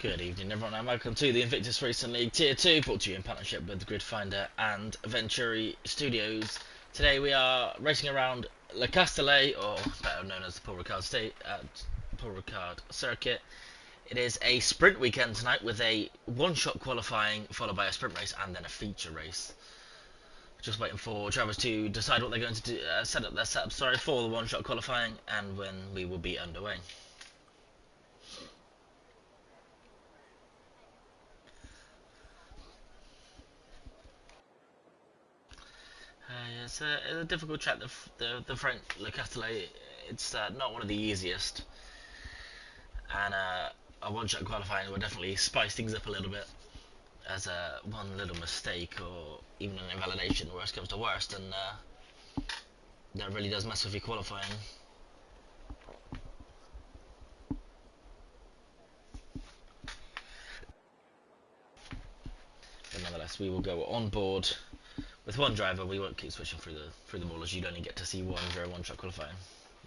Good evening everyone and welcome to the Invictus Racing League Tier 2, brought to you in partnership with Gridfinder and Venturi Studios. Today we are racing around Le Castellet, or better known as the Paul Ricard circuit. It is a sprint weekend tonight with a one-shot qualifying followed by a sprint race and then a feature race. Just waiting for drivers to decide what they're going to do, set up their setup for the one-shot qualifying and when we will be underway. It's a difficult track, the French Le Castellet. It's not one of the easiest, and a one-shot qualifying will definitely spice things up a little bit, as one little mistake or even an invalidation, worst comes to worst, and that really does mess with your qualifying. But nonetheless, we will go on board with one driver. We won't keep switching through them all, as you'd only get to see one during one-shot qualifying,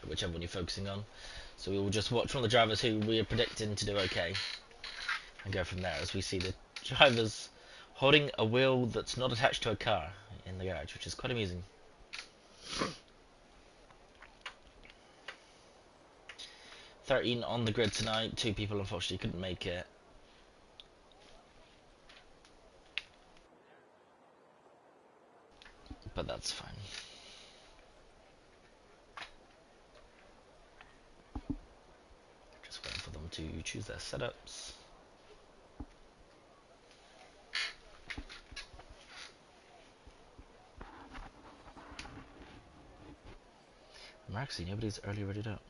whichever one you're focusing on. So we will just watch from the drivers who we are predicting to do okay, and go from there as we see the drivers holding a wheel that's not attached to a car in the garage, which is quite amusing. "13 on the grid tonight. 2 people unfortunately couldn't make it. But that's fine. Just waiting for them to choose their setups. Actually, nobody's early readied up.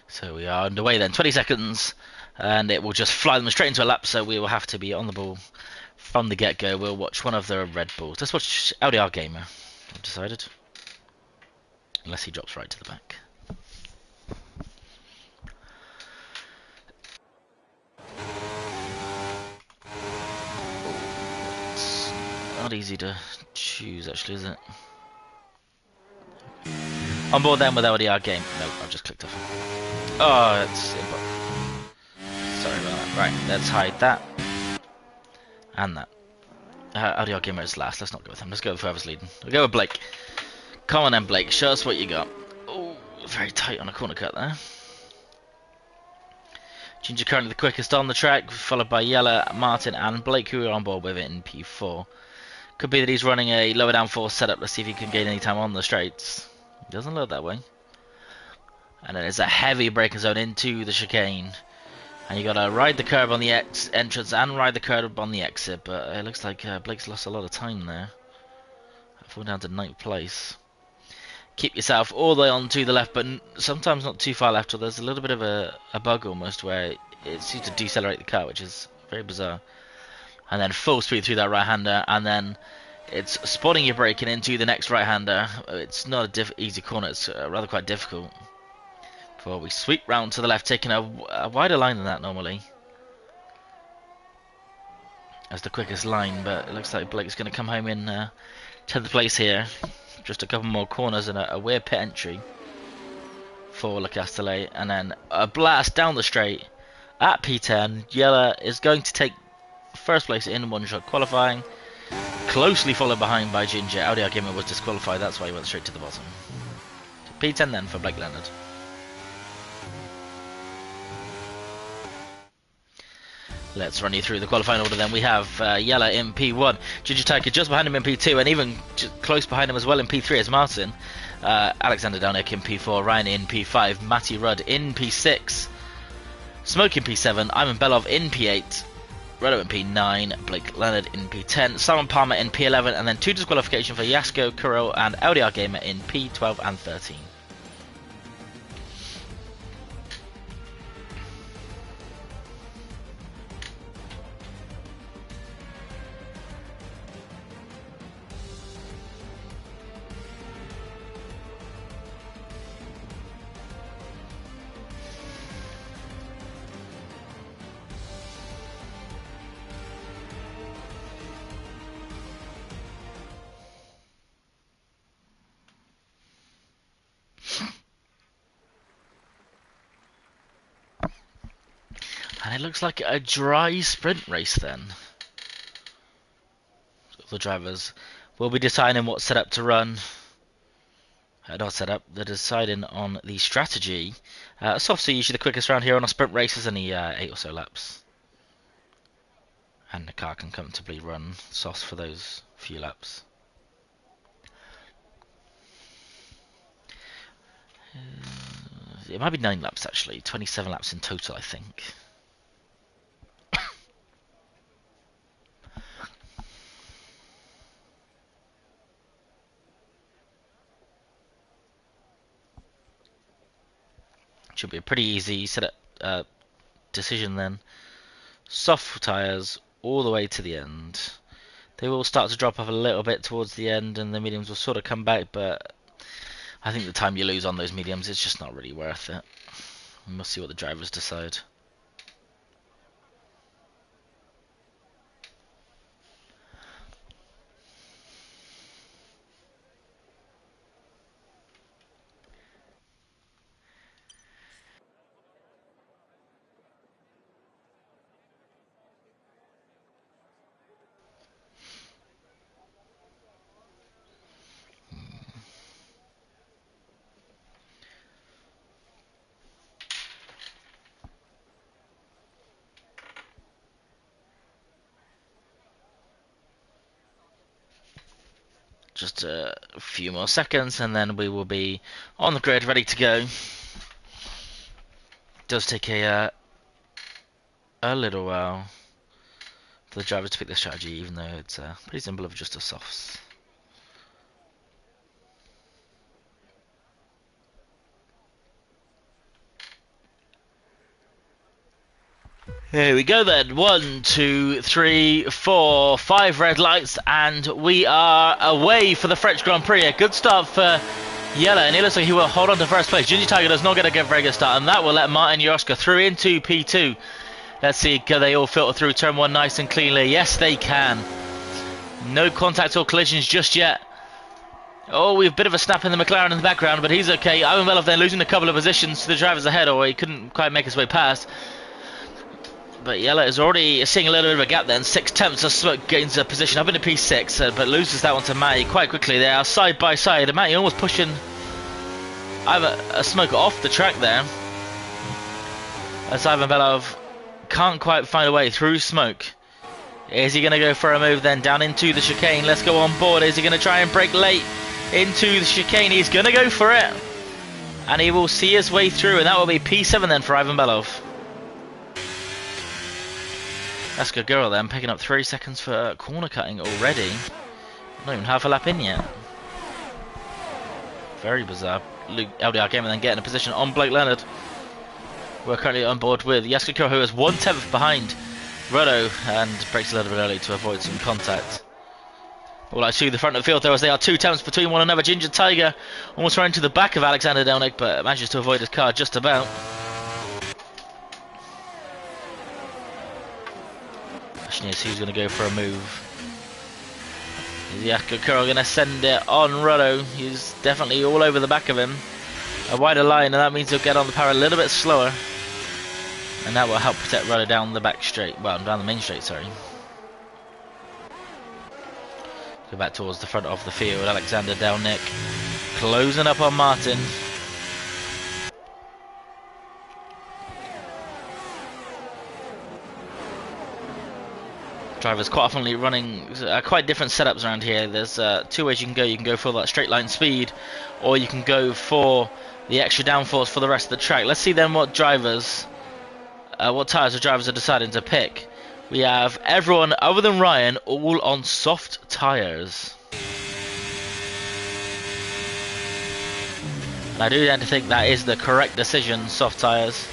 So we are underway then, 20 seconds, and it will just fly them straight into a lap, so we will have to be on the ball from the get-go. We'll watch one of the Red Bulls. Let's watch LDR Gamer, I've decided. Unless he drops right to the back. It's not easy to choose, actually, is it? On board then with LDR Game. Nope, I've just clicked off. Oh, it's sorry about that. Right, let's hide that and that. LDR Gamer is last. Let's not go with him. Let's go with whoever's leading. We'll go with Blake. Come on then, Blake. Show us what you got. Oh, very tight on a corner cut there. Ginger currently the quickest on the track, followed by Yella, Martin, and Blake, who are on board with it in P4. Could be that he's running a lower downforce setup. Let's see if he can gain any time on the straights. He doesn't look that way. And then it's a heavy braking zone into the chicane. And you gotta ride the curb on the entrance and ride the curb on the exit. But it looks like Blake's lost a lot of time there. Falling down to 9th place. Keep yourself all the way on to the left, but sometimes not too far left. Or there's a little bit of a bug almost where it seems to decelerate the car, which is very bizarre. And then full speed through that right-hander, and then it's spotting your braking into the next right-hander. It's not a easy corner, it's rather quite difficult. Before we sweep round to the left, taking a wider line than that normally. As the quickest line, but it looks like Blake's going to come home in 10th place here. Just a couple more corners and a weird pit entry for Le Castellet. And then a blast down the straight at P10. Yella is going to take first place in one-shot qualifying. Closely followed behind by Ginger. LDR Gamer was disqualified, that's why he went straight to the bottom. P10 then for Blake Leonard. Let's run you through the qualifying order then. We have Yella in P1, Ginger Tiger just behind him in P2, and even close behind him as well in P3 is Martin. Alexander Downick in P4, Ryan in P5, Matty Rudd in P6, Smoke in P7, Ivan Belov in P8, Redo in P9, Blake Leonard in P10, Simon Palmer in P11, and then 2 disqualification for Yasko, Kuro, and LDR Gamer in P12 and 13. It looks like a dry sprint race then. The drivers will be deciding what setup to run. Not setup, they're deciding on the strategy. Softs are usually the quickest round here on a sprint race, is only 8 or so laps. And the car can comfortably run softs for those few laps. It might be 9 laps actually, 27 laps in total I think. Should be a pretty easy setup decision then. Soft tyres all the way to the end. They will start to drop off a little bit towards the end and the mediums will sort of come back, but I think the time you lose on those mediums is just not really worth it. We'll see what the drivers decide. Just a few more seconds and then we will be on the grid ready to go. Does take a little while for the drivers to pick their strategy, even though it's pretty simple of just a softs. Here we go then. 1, 2, 3, 4, 5 red lights, and we are away for the French Grand Prix. A good start for Yellow, and it looks like he will hold on to first place. Ginger Tiger does not get a very good start, and that will let Martin Yoska through into P2. Let's see, can they all filter through turn 1 nice and cleanly? Yes, they can. No contact or collisions just yet. Oh, we have a bit of a snap in the McLaren in the background, but he's okay. Ivan Velov then losing a couple of positions to the drivers ahead, or he couldn't quite make his way past. But Yellow is already seeing a little bit of a gap then. 6/10 as Smoke gains a position up into P6, but loses that one to Matty quite quickly. They are side by side, and Matty almost pushing a Smoke off the track there. As Ivan Belov can't quite find a way through Smoke. Is he going to go for a move then down into the chicane? Let's go on board. Is he going to try and brake late into the chicane? He's going to go for it. And he will see his way through, and that will be P7 then for Ivan Belov. That's a good girl then, picking up 3 seconds for corner cutting already. Not even half a lap in yet. Very bizarre. Luke LDR Gamer then getting a position on Blake Leonard. We're currently on board with Yaska Kuro, who is 1/10 behind Ruddo and breaks a little bit early to avoid some contact. All I see the front of the field though, as they are 2/10 between one another. Ginger Tiger almost ran to the back of Alexander Delnick, but manages to avoid his car just about. Question is who's going to go for a move. Is Yaska Kuro going to send it on Ruddo? He's definitely all over the back of him. A wider line, and that means he'll get on the power a little bit slower. And that will help protect Ruddo down the back straight. Well, down the main straight, sorry. Go back towards the front of the field. Alexander Delnick closing up on Martin. Drivers quite often running quite different setups around here. There's 2 ways you can go. You can go for that straight line speed, or you can go for the extra downforce for the rest of the track. Let's see then what drivers, what tyres the drivers are deciding to pick. We have everyone other than Ryan all on soft tyres. And I do tend to think that is the correct decision, soft tyres.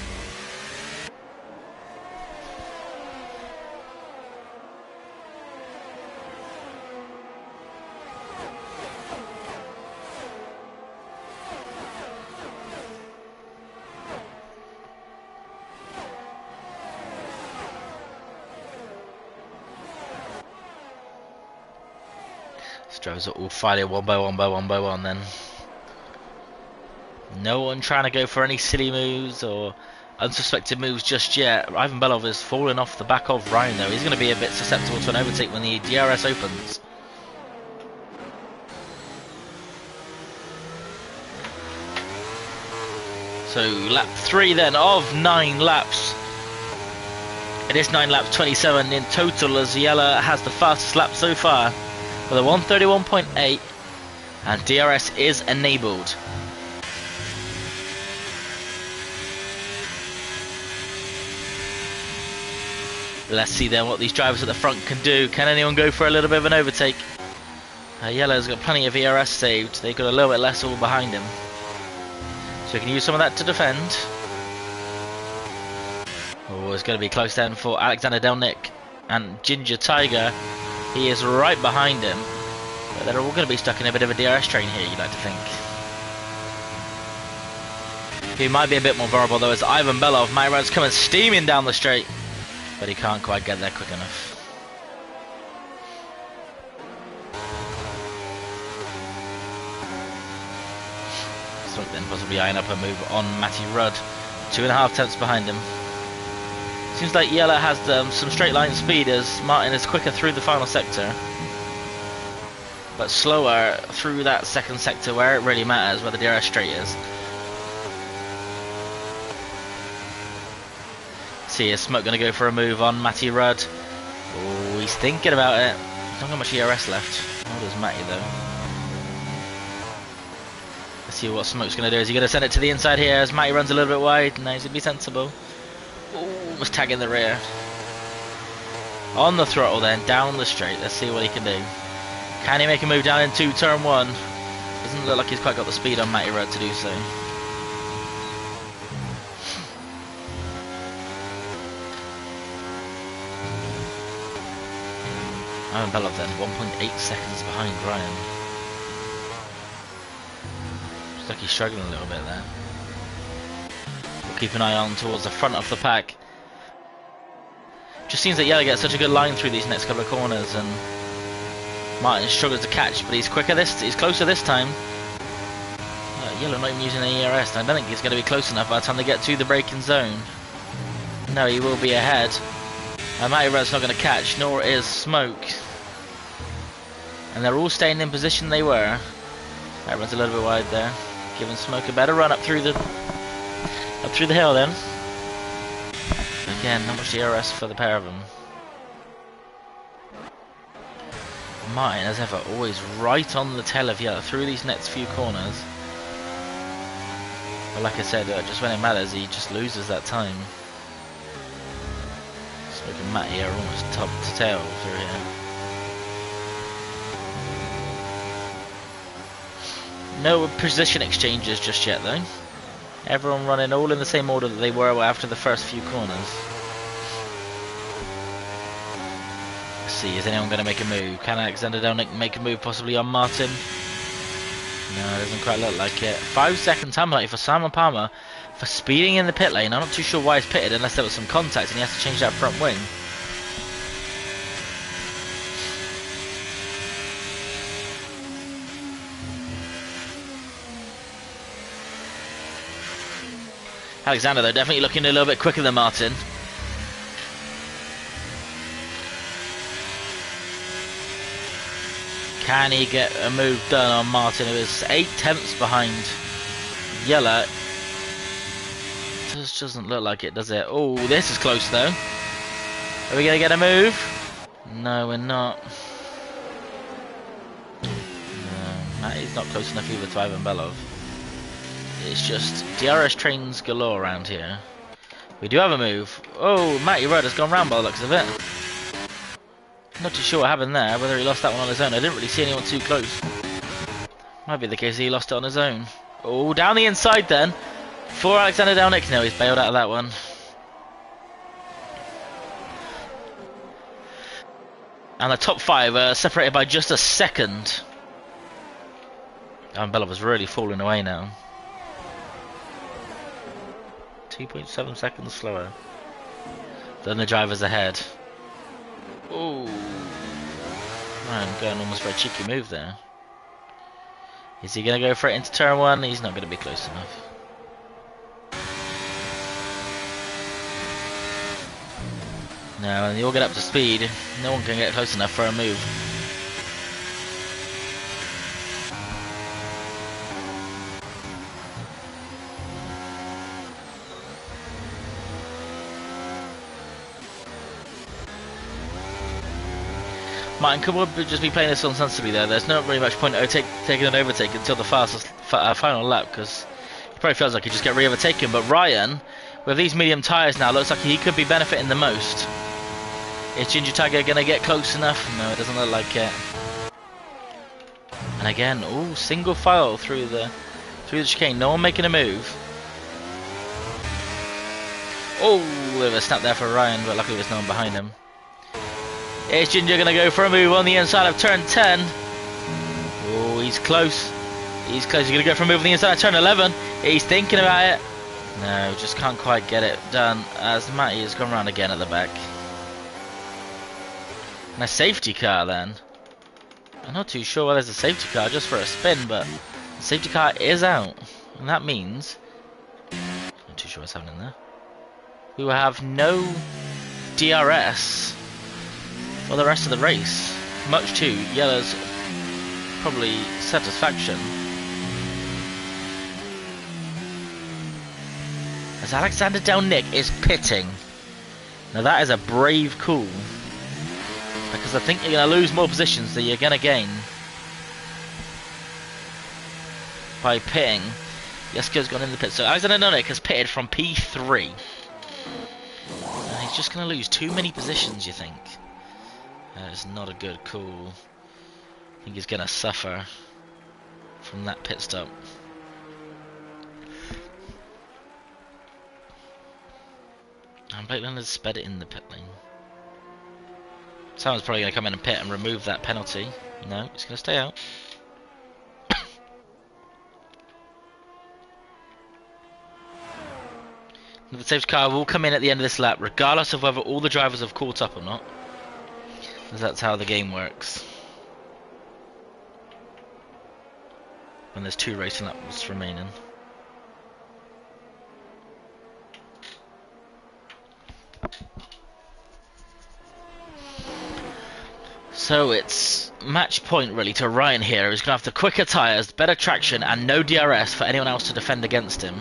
Drivers are all fighting one by one then. No one trying to go for any silly moves or unsuspected moves just yet. Ivan Belov is falling off the back of Ryan though. He's going to be a bit susceptible to an overtake when the DRS opens. So lap 3 then of 9 laps. It is 9 laps, 27 in total, as Yella has the fastest lap so far with a 131.8, and DRS is enabled. Let's see then what these drivers at the front can do. Can anyone go for a little bit of an overtake? Yella's got plenty of ERS saved. They've got a little bit less all behind him, so he can use some of that to defend. Oh, it's going to be close then for Alexander Delnick and Ginger Tiger. He is right behind him, but they're all going to be stuck in a bit of a DRS train here, you'd like to think. He might be a bit more vulnerable though, as Ivan Belov. Myrod's coming steaming down the straight, but he can't quite get there quick enough. Smoke then possibly eyeing up a move on Matty Rudd, 2.5 tenths behind him. Seems like Yella has some straight line speed, as Martin is quicker through the final sector, but slower through that second sector where it really matters, where the DRS straight is. See, is Smoke going to go for a move on Matty Rudd? Oh, he's thinking about it. He's not got much ERS left. Nor does Matty though. Let's see what Smoke's going to do. Is he going to send it to the inside here as Matty runs a little bit wide? No, he's going to be sensible. Almost tagging the rear. On the throttle then, down the straight. Let's see what he can do. Can he make a move down into turn 1? Doesn't look like he's quite got the speed on Matty Rudd to do so. Ivan Belov then, 1.8 seconds behind Ryan. Looks like he's struggling a little bit there. We'll keep an eye on towards the front of the pack. Just seems that Yella gets such a good line through these next couple of corners, and Martin struggles to catch, but he's quicker he's closer this time. Yella not even using any ERS. I don't think he's going to be close enough by the time they get to the braking zone. No, he will be ahead. And Matty Rudd's not going to catch, nor is Smoke. And they're all staying in position they were. That runs a little bit wide there, giving Smoke a better run up through the hill then. Again, not much DRS for the pair of them. Martin, as ever, always right on the tail of Yella through these next few corners. But like I said, just when it matters, he just loses that time. Smoke and Matty are almost top to tail through here. No position exchanges just yet though. Everyone running all in the same order that they were after the first few corners. Let's see, is anyone going to make a move? Can Alexander Delnick make a move possibly on Martin? No, it doesn't quite look like it. 5 second time penalty for Simon Palmer for speeding in the pit lane. I'm not too sure why he's pitted unless there was some contact and he has to change that front wing. Alexander though definitely looking a little bit quicker than Martin. Can he get a move done on Martin, who is 8 tenths behind Yella? Just doesn't look like it, does it? Oh, this is close though. Are we going to get a move? No, we're not. No, Matty's not close enough either to Ivan Belov. It's just DRS trains galore around here. We do have a move. Oh, Matty Rudd has gone round by the looks of it. Not too sure what happened there, whether he lost that one on his own. I didn't really see anyone too close. Might be the case he lost it on his own. Oh, down the inside then for Alexander Delnick. No, he's bailed out of that one. And the top 5 are separated by just a second. Ivan Belov was really falling away now. 2.7 seconds slower than the drivers ahead. Ooh. Man, going almost for a cheeky move there. Is he going to go for it into turn 1? He's not going to be close enough. No, and they all get up to speed. No one can get close enough for a move. Martin could just be playing this on sensibly there. There's not really much point taking an overtake until the fastest final lap, because he probably feels like he just get re-overtaken. But Ryan, with these medium tyres now, looks like he could be benefiting the most. Is Ginger Tiger going to get close enough? No, it doesn't look like it. And again, ooh, single file through the chicane. No one making a move. Oh, bit of a snap there for Ryan, but luckily there's no one behind him. Is Ginger going to go for a move on the inside of turn 10? Oh, he's close. He's close. He's going to go for a move on the inside of turn 11. He's thinking about it. No, just can't quite get it done as Matty has gone round again at the back. And a safety car then. I'm not too sure why there's a safety car just for a spin, but the safety car is out. And that means... not too sure what's happening there. We will have no DRS for the rest of the race. Much to Yellow's probably satisfaction. As Alexander Delnick is pitting. Now that is a brave call. Because I think you're going to lose more positions than you're going to gain by pitting. Jesko's gone in the pit. So Alexander Delnick has pitted from P3. And he's just going to lose too many positions, you think? That is not a good call. I think he's going to suffer from that pit stop. And Blake Leonard sped it in the pit lane. Someone's probably going to come in and pit and remove that penalty. No, he's going to stay out. The safety car will come in at the end of this lap, regardless of whether all the drivers have caught up or not. Because that's how the game works. When there's 2 racing laps remaining. So it's match point really to Ryan here, who's going to have the quicker tyres, better traction and no DRS for anyone else to defend against him.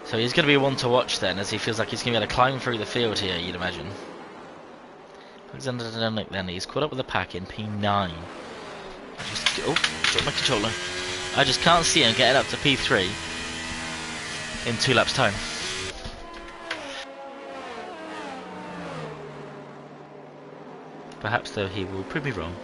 So he's going to be one to watch then, as he feels like he's going to be able to climb through the field here, you'd imagine. Alexander Delnick then, he's caught up with the pack in P9. Dropped my controller. I just can't see him getting up to P3 in 2 laps time. Perhaps though he will prove me wrong.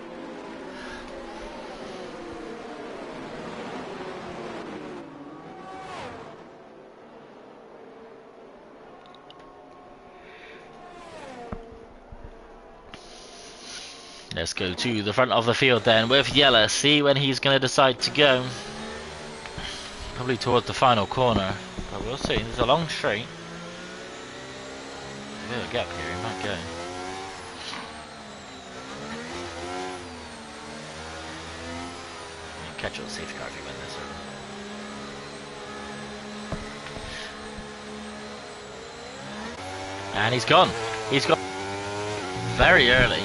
Let's go to the front of the field then with Yeller. See when he's going to decide to go. Probably towards the final corner. But we'll see. There's a long straight. A bit of a gap here. He might go. Catch all the safety car if you win this. And he's gone. He's gone very early.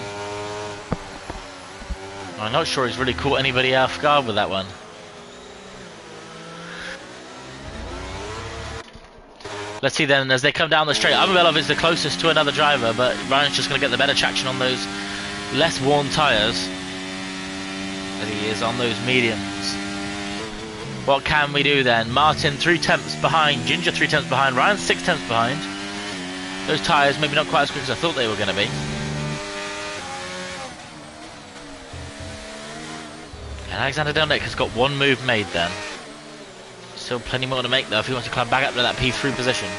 I'm not sure he's really caught anybody off guard with that one. Let's see then as they come down the straight. Abelov is the closest to another driver, but Ryan's just going to get the better traction on those less worn tyres as he is on those mediums. What can we do then? Martin 3 tenths behind, Ginger 3 tenths behind, Ryan 6 tenths behind. Those tyres maybe not quite as quick as I thought they were going to be. And Alexander Delnick has got 1 move made then. Still plenty more to make though if he wants to climb back up to that P3 position.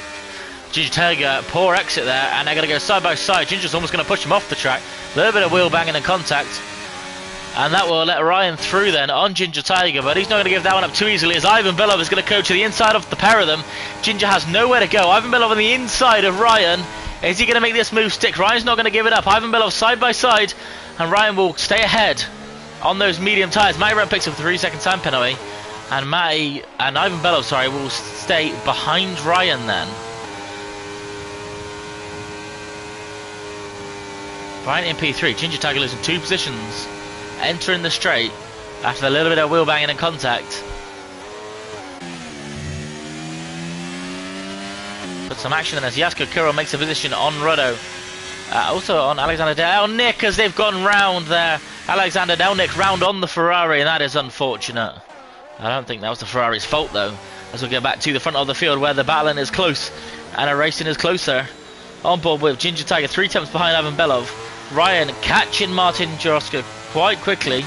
Ginger Tiger, poor exit there, and they're going to go side by side. Ginger's almost going to push him off the track. A little bit of wheel banging and contact. And that will let Ryan through then on Ginger Tiger, but he's not going to give that one up too easily as Ivan Belov is going to go to the inside of the pair of them. Ginger has nowhere to go. Ivan Belov on the inside of Ryan. Is he going to make this move stick? Ryan's not going to give it up. Ivan Belov side by side, and Ryan will stay ahead on those medium tyres. Matty Ryan picks up the 3-second time penalty, and Ivan Belov, will stay behind Ryan then. Right in P3, Ginger Tiger losing 2 positions, entering the straight after a little bit of wheel banging and contact. Put some action in as Jasko Kuro makes a position on Ruddo. Also on Alexander Delnick as they've gone round there. Alexander Delnick round on the Ferrari, and that is unfortunate. I don't think that was the Ferrari's fault though, as we go back to the front of the field where the battling is close and a racing is closer. On board with Ginger Tiger, 3 attempts behind Ivan Belov. Ryan catching Martin Jasko quite quickly.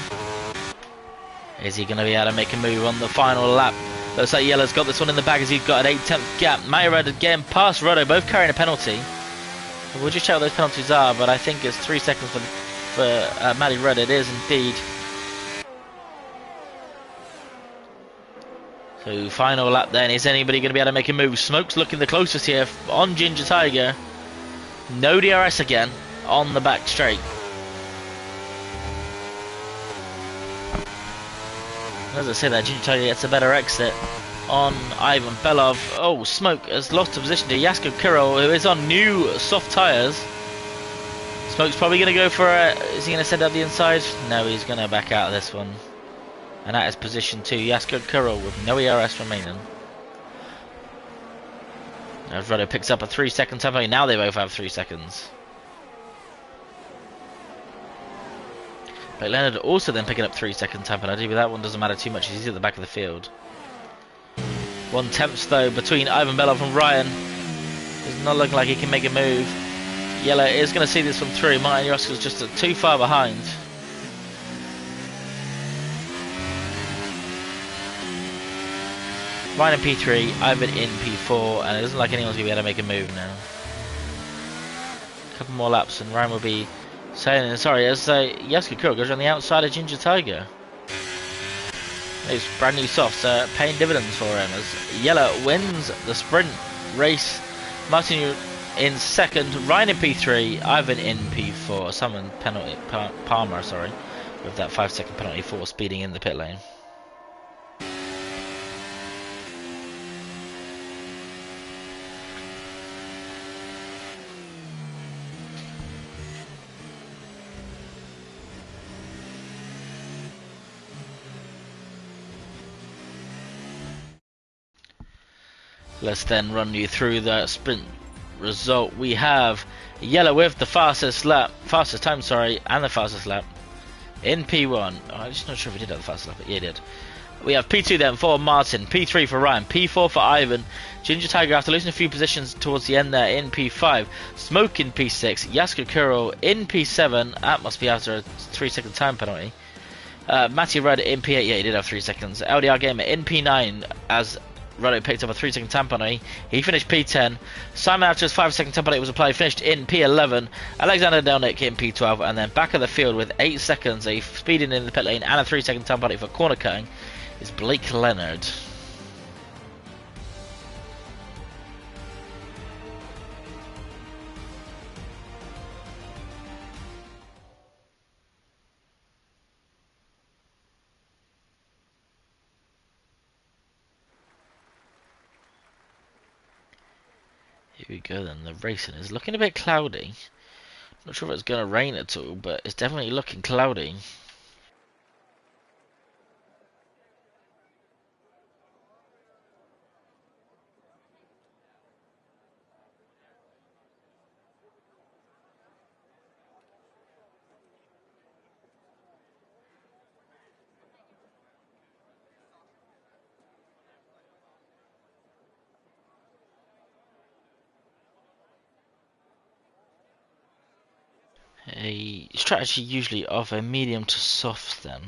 Is he going to be able to make a move on the final lap? Looks like Yellow's got this one in the bag as he's got an 8-10th gap. Matty Rudd again past Ruddo, both carrying a penalty. We'll just check what those penalties are, but I think it's 3 seconds for Matty Rudd. It is indeed. So final lap then. Is anybody going to be able to make a move? Smoke's looking the closest here on Ginger Tiger. No DRS again on the back straight. As I say that, Ginger Tiger gets a better exit on Ivan Belov. Oh, Smoke has lost a position to Jasko Kuro, who is on new soft tyres. Smoke's probably going to go for a... Is he going to send out the inside? No, he's going to back out of this one. And that is position 2. Jasko Kuro with no ERS remaining. As Ruddo picks up a 3-second time penalty. Now they both have 3 seconds. But Leonard also then picking up 3-second time penalty, but that one doesn't matter too much. He's at the back of the field. 1/10 though between Ivan Belov and Ryan. It's not looking like he can make a move. Yellow is going to see this one through. Martin Jasko's just too far behind. Ryan in P3, Ivan in P4, and it doesn't like anyone's going to be able to make a move now. A couple more laps and Ryan will be sailing. Sorry, as Jasko Kuro goes around the outside of Ginger Tiger. These brand new softs paying dividends for him as Yellow wins the sprint race. Martin in second, Ryan in P3, Ivan in P4. Someone penalty, Palmer, sorry, with that 5-second penalty for speeding in the pit lane. Let's then run you through the sprint result. We have Yellow with the fastest time, and the fastest lap in P1. Oh, I'm just not sure if he did have the fastest lap, but yeah, he did. We have P2 then for Martin, P3 for Ryan, P4 for Ivan. Ginger Tiger after losing a few positions towards the end there in P5. Smoke in P6, Jasko Kuro in P7. That must be after a 3-second time penalty. Matty Rudd in P8, yeah, he did have 3 seconds. LDR Gamer in P9 as Ruddo picked up a 3-second time penalty. He finished P10. Simon, after his 5-second time penalty was applied, finished in P11. Alexander Delnick in P12, and then back of the field with 8 seconds, a speeding in the pit lane and a 3-second time penalty for corner cutting is Blake Leonard. Here we go then, the racing is looking a bit cloudy. Not sure if it's going to rain at all, but it's definitely looking cloudy. A strategy usually of a medium to soft then.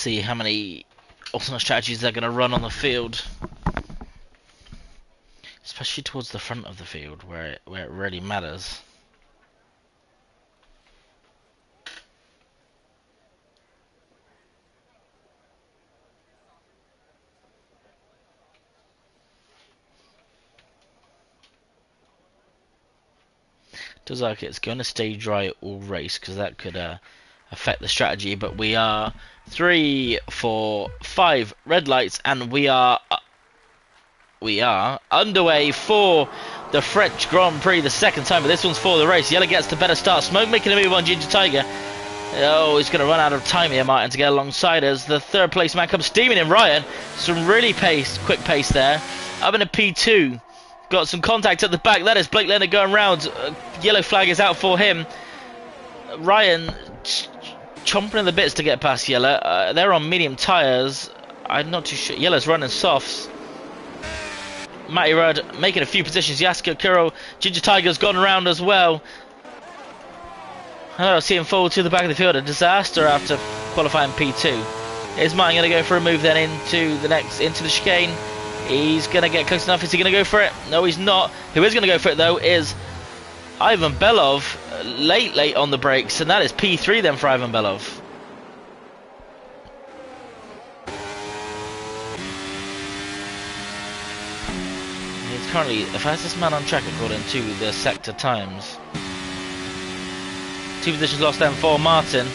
see how many alternate strategies they're going to run on the field, especially towards the front of the field where it really matters. Does like it's going to stay dry all race because that could affect the strategy, but we are 3, 4, 5 red lights and we are underway for the French Grand Prix the second time, but this one's for the race. Yellow gets the better start. Smoke making a move on Ginger Tiger. Oh, he's going to run out of time here, Martin, to get alongside us. The third place man comes steaming in, Ryan. Some really quick pace there. Up in a P2. Got some contact at the back. That is Blake Leonard going round. Yellow flag is out for him. Ryan chomping at the bits to get past Yellow. They're on medium tyres. I'm not too sure. Yellow's running softs. Matty Rudd making a few positions. Yasko Kuro. Ginger Tiger's gone around as well. I see him forward to the back of the field. A disaster after qualifying P2. Is Martin going to go for a move then into the chicane? He's going to get close enough. Is he going to go for it? No, he's not. Who is going to go for it though is Ivan Belov. Late on the brakes, and that is P3 then for Ivan Belov. He's currently the fastest man on track according to the sector times. 2 positions lost then for Martin.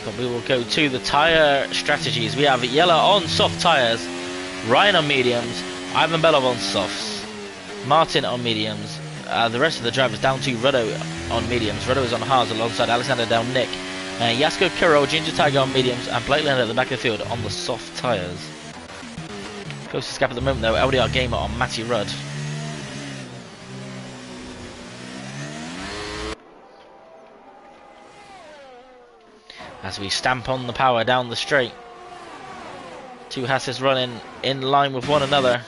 But we will go to the tyre strategies. We have Yellow on soft tyres, Ryan on mediums, Ivan Belov on softs, Martin on mediums. The rest of the drivers down to Ruddo on mediums. Ruddo is on hards alongside Alexander Del Nick. Yasko Kuro, Ginger Tiger on mediums, and Blake Leonard at the back of the field on the soft tyres. Closest gap at the moment though, LDR Gamer on Matty Rudd. As we stamp on the power down the straight. 2 Hasses running in line with one another.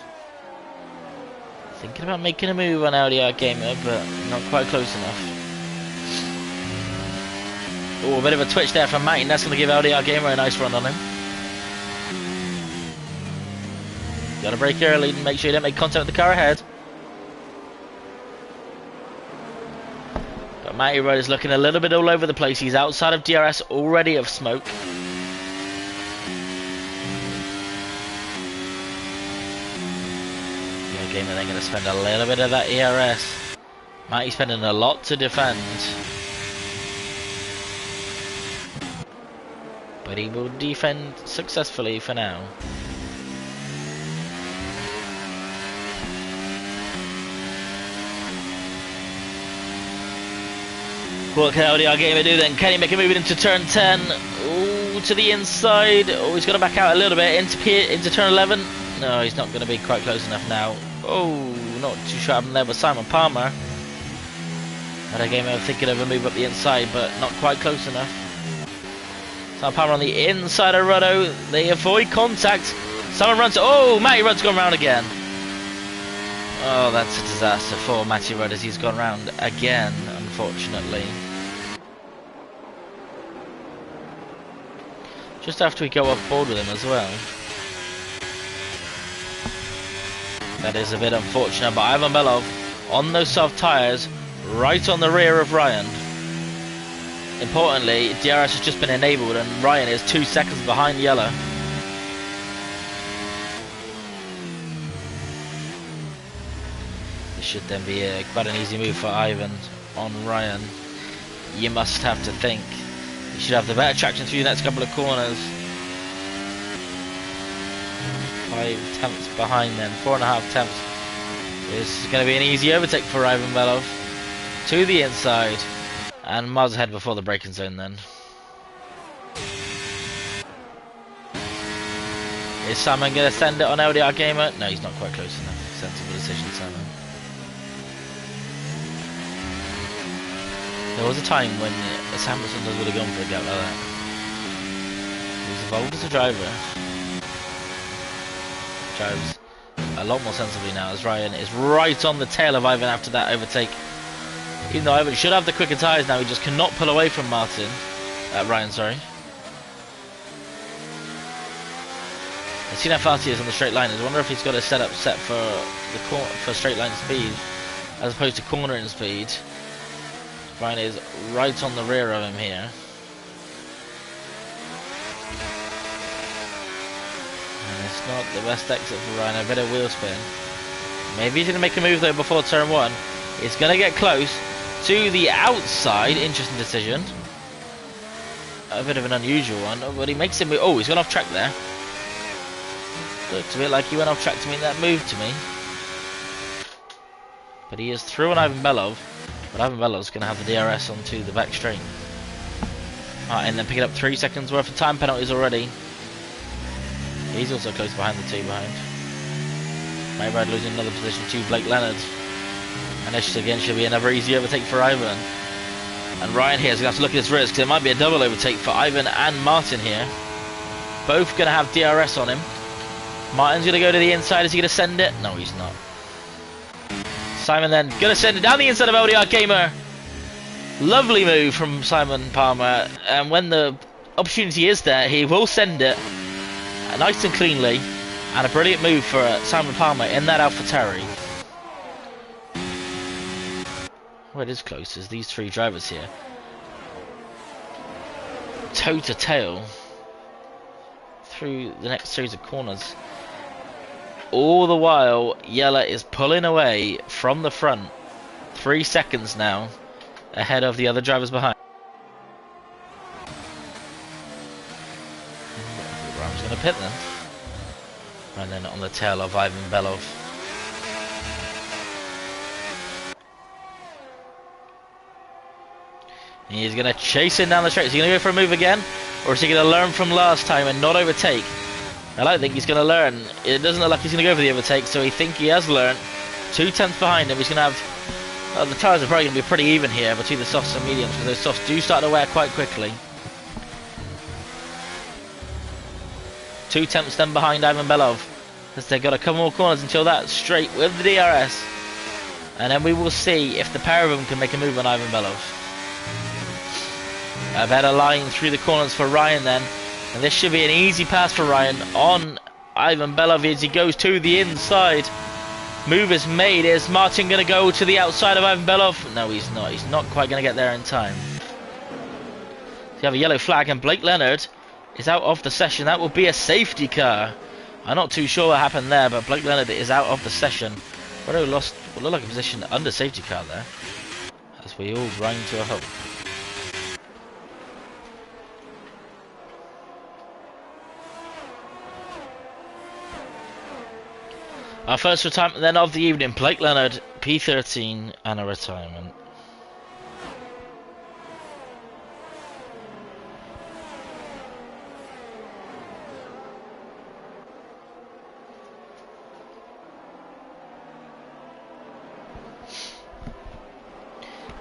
Thinking about making a move on LDR Gamer, but not quite close enough. Oh, a bit of a twitch there from Matty. That's going to give LDR Gamer a nice run on him. Got to brake early and make sure you don't make contact with the car ahead. But Matty Rudd is looking a little bit all over the place. He's outside of DRS already of smoke. Gamer then going to spend a little bit of that ERS. Matty spending a lot to defend. But he will defend successfully for now. What can LDR Gamer do then? Can he make a move into turn 10? Ooh, to the inside. Oh, he's got to back out a little bit into turn 11. No, he's not going to be quite close enough now. Oh, not too sure what happened there with Simon Palmer. LDR Gamer thinking of a move up the inside, but not quite close enough. Simon Palmer on the inside of Ruddo. They avoid contact. Simon runs. Oh, Matty Rudd's gone round again. Oh, that's a disaster for Matty Rudd as he's gone round again, unfortunately. Just after we go off board with him as well. That is a bit unfortunate, but Ivan Belov on those soft tyres, right on the rear of Ryan. Importantly, DRS has just been enabled and Ryan is 2 seconds behind Yellow. This should then be quite an easy move for Ivan on Ryan. You must have to think. You should have the better traction through the next couple of corners. 5 tenths behind them, 4.5 tenths. This is going to be an easy overtake for Ivan Belov. To the inside. And miles ahead before the braking zone then. Is Simon going to send it on LDR Gamer? No, he's not quite close enough. Sensible decision, Simon. There was a time when Simon sometimes would have gone for a gap like that. He was evolved as a driver. Drives a lot more sensibly now as Ryan is right on the tail of Ivan after that overtake. Even though Ivan should have the quicker tyres now, he just cannot pull away from Ryan, sorry. I've seen how fast he is on the straight line. I wonder if he's got a setup set for for straight line speed as opposed to cornering speed. Ryan is right on the rear of him here. And it's not the best exit for Ryan. A bit of wheel spin. Maybe he's going to make a move though before turn 1. It's going to get close to the outside. Interesting decision. A bit of an unusual one, but he makes him move. Oh, he's gone off track there. Looked a bit like he went off track to make that move to me. But he is through on Ivan Belov. But Ivan Belov's going to have the DRS onto the back straight. And then picking up 3 seconds worth of time penalties already. He's also close behind the 2 behind. Mayrad losing another position to Blake Leonard. And this again should be another easy overtake for Ivan. And Ryan here is going to have to look at his risk, because it might be a double overtake for Ivan and Martin here. Both going to have DRS on him. Martin's going to go to the inside. Is he going to send it? No, he's not. Simon then going to send it down the inside of LDR Gamer. Lovely move from Simon Palmer. And when the opportunity is there, he will send it nice and cleanly. And a brilliant move for Simon Palmer in that AlphaTauri. Well, it is close. There's these 3 drivers here. Toe to tail. Through the next series of corners. All the while, Yella is pulling away from the front. 3 seconds now. Ahead of the other drivers behind. Ram's going to pit then. And then on the tail of Ivan Belov. He's going to chase him down the straight. Is he going to go for a move again? Or is he going to learn from last time and not overtake? I don't think he's going to learn. It doesn't look like he's going to go for the overtake, so he think he has learned. 2 tenths behind him. He's going to have... the tyres are probably going to be pretty even here between the softs and mediums, because those softs do start to wear quite quickly. 2 tenths then behind Ivan Belov, as they've got a couple more corners until that straight with the DRS. And then we will see if the pair of them can make a move on Ivan Belov. A better line through the corners for Ryan then. And this should be an easy pass for Ryan on Ivan Belov as he goes to the inside. Move is made. Is Martin going to go to the outside of Ivan Belov? No, he's not. He's not quite going to get there in time. So you have a yellow flag and Blake Leonard is out of the session. That will be a safety car. I'm not too sure what happened there, but Blake Leonard is out of the session. But he lost what looked like a position under safety car there. As we all grind to a halt. Our first retirement then of the evening, Blake Leonard, P13 and a retirement.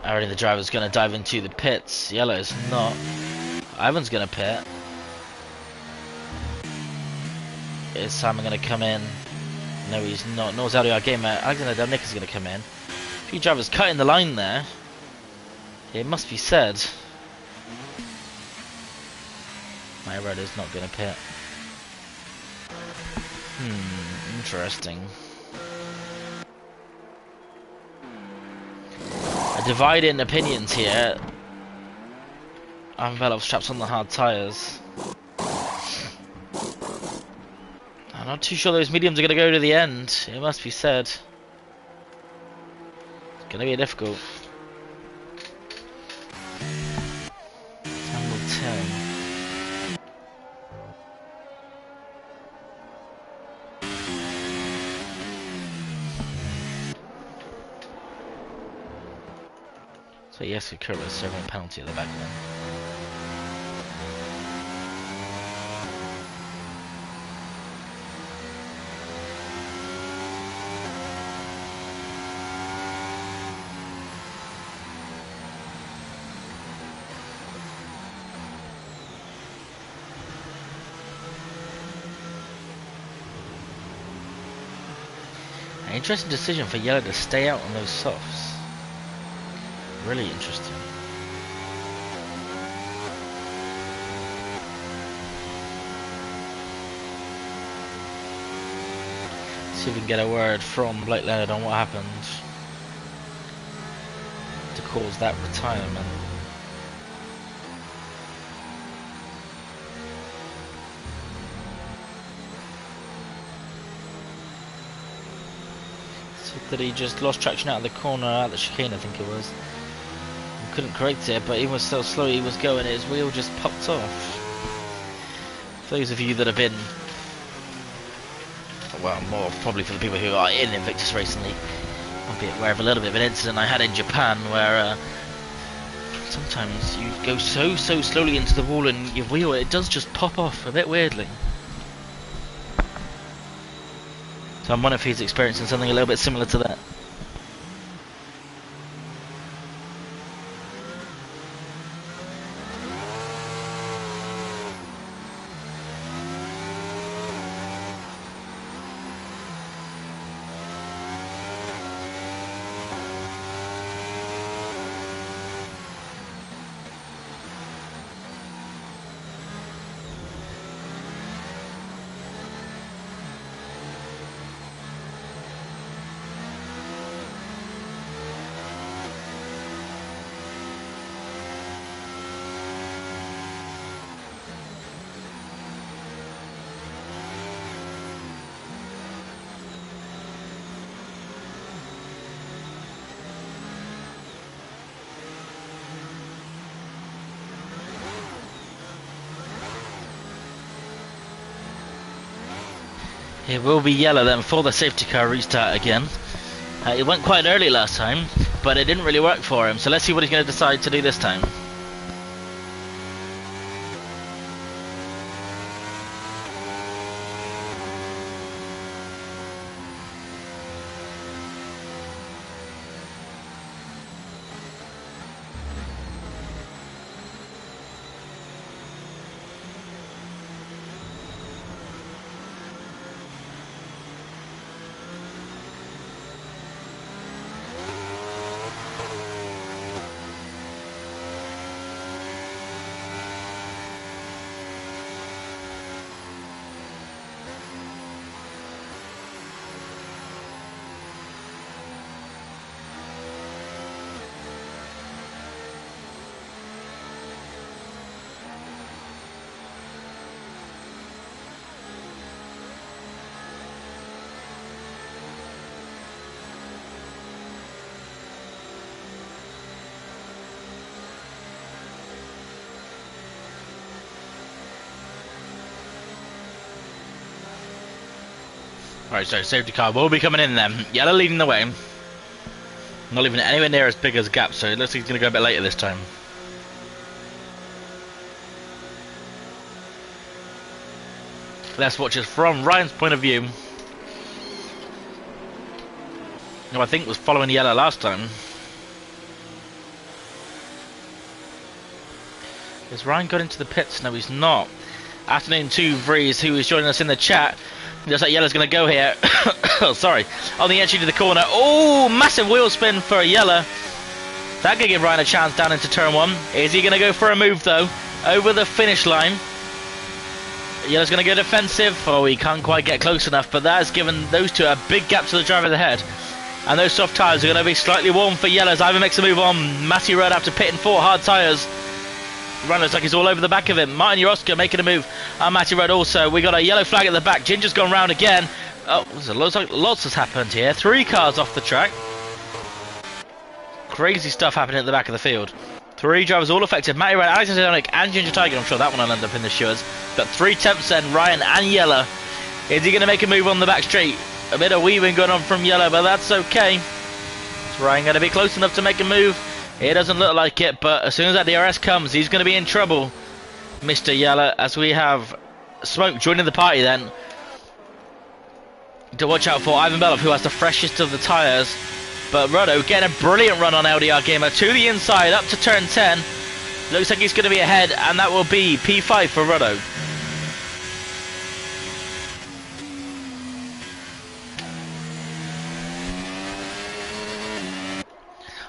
Already the driver's going to dive into the pits. Yellow's not. Ivan's going to pit. Is Simon going to come in? No, he's not. Nor is LDR Gamer. Alexander Delnick is going to come in. A few drivers cutting the line there. It must be said. My red is not going to pit. Interesting. A divide in opinions here. Ivan Belov's trapped on the hard tyres. I'm not too sure those mediums are going to go to the end. It must be said. It's going to be difficult. Time will tell. So yes, Kurt was serving a penalty at the back then. Interesting decision for Yellow to stay out on those softs. Really interesting. See if we can get a word from Blake Leonard on what happened to cause that retirement. So that he just lost traction out of the corner, out of the chicane I think it was. And couldn't correct it, but he was so slow he was going, his wheel just popped off. For those of you that have been, well, more probably for the people who are in Invictus Racing League, I'll be aware of a little bit of an incident I had in Japan where sometimes you go so slowly into the wall and your wheel, it does just pop off a bit weirdly. So I'm wondering if he's experiencing something a little bit similar to that. It will be yellow then for the safety car restart again. It went quite early last time, but it didn't really work for him, so let's see what he's going to decide to do this time. Right, so safety car will be coming in then. Yellow leading the way. Not leaving it anywhere near as big as gap, so it looks like he's going to go a bit later this time. Let's watch it from Ryan's point of view. Who I think was following yellow last time. Has Ryan got into the pits? No, he's not. Afternoon 2 Vrees, who is joining us in the chat. Looks like yellow's going to go here. Oh, sorry. On the entry to the corner. Oh, massive wheel spin for yellow. That could give Ryan a chance down into turn 1. Is he going to go for a move, though? Over the finish line. Yellow's going to go defensive. Oh, he can't quite get close enough, but that has given those two a big gap to the driver ahead. And those soft tyres are going to be slightly warm for yellow as Ivan makes a move on Matty Rudd after pitting 4 hard tyres. Run looks like he's all over the back of him. Martin Yaroska making a move. And Matty Rudd also. We got a yellow flag at the back. Ginger's gone round again. Oh, lots has happened here. 3 cars off the track. Crazy stuff happening at the back of the field. 3 drivers all affected. Matty Rudd, Alexander Donick and Ginger Tiger. I'm sure that one will end up in the shores. But 3 temps then. Ryan and Yellow. Is he going to make a move on the back straight? A bit of weaving going on from Yellow, but that's okay. Is Ryan going to be close enough to make a move? It doesn't look like it, but as soon as that DRS comes, he's going to be in trouble, Mr. Yellow, as we have Smoke joining the party then. To watch out for Ivan Belov, who has the freshest of the tyres. But Ruddo getting a brilliant run on LDR Gamer to the inside, up to turn 10. Looks like he's going to be ahead, and that will be P5 for Ruddo.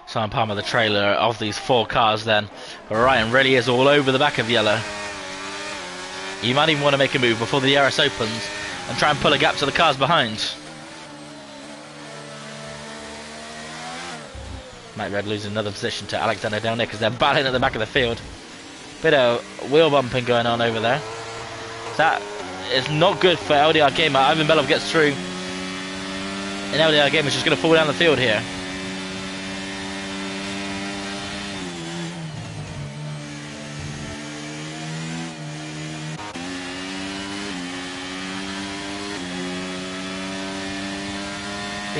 Simon Palmer, the trailer of these 4 cars then. But Ryan really is all over the back of Yellow. You might even want to make a move before the DRS opens and try and pull a gap to the cars behind. Might be losing another position to Alexander down there because they're battling at the back of the field. Bit of wheel bumping going on over there. That is not good for LDR Gamer. Ivan Belov gets through. And LDR Gamer is just going to fall down the field here.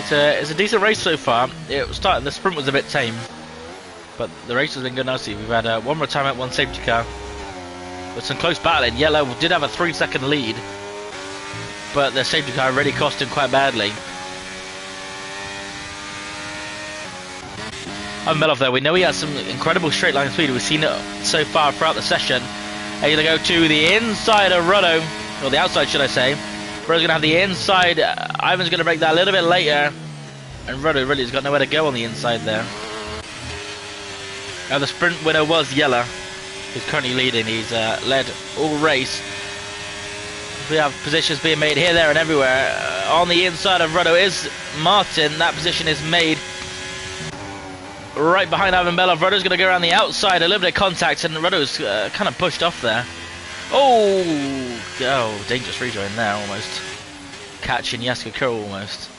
It's a decent race so far. The sprint was a bit tame, but the race has been good nicely. We've had one retirement, one safety car, with some close battling. Yellow did have a 3-second lead, but the safety car really cost him quite badly. I'm Melov there. We know he has some incredible straight line speed. We've seen it so far throughout the session. He's going to go to the inside of Ruddo, or the outside should I say. Ruddo's going to have the inside. Ivan's going to break that a little bit later. And Ruddo really has got nowhere to go on the inside there. Now the sprint winner was Yella, who's currently leading. He's led all race. We have positions being made here, there and everywhere. On the inside of Ruddo is Martin. That position is made right behind Ivan Belov. Ruddo's going to go around the outside. A little bit of contact and Ruddo's kind of pushed off there. Oh, dangerous rejoin there almost. Catching Yaska Curl almost.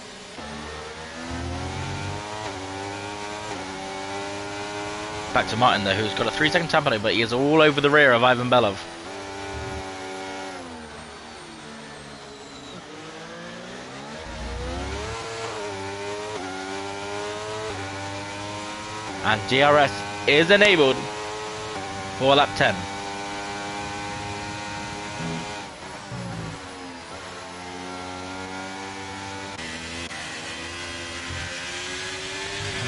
Back to Martin though, who's got a 3-second tap on it, but he is all over the rear of Ivan Belov. And DRS is enabled for lap 10.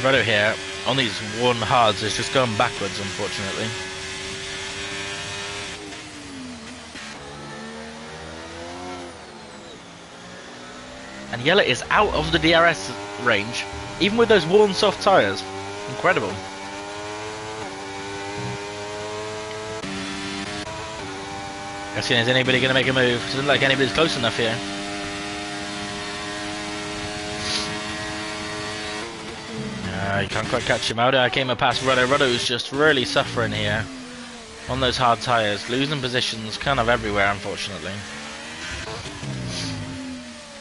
Ruddo here on these one hards is just going backwards, unfortunately. And Yella is out of the DRS range, even with those worn soft tyres. Incredible. Asking, is anybody going to make a move? Doesn't look like anybody's close enough here. You can't quite catch him out. I came past Ruddo. Ruddo's just really suffering here on those hard tyres, losing positions kind of everywhere, unfortunately.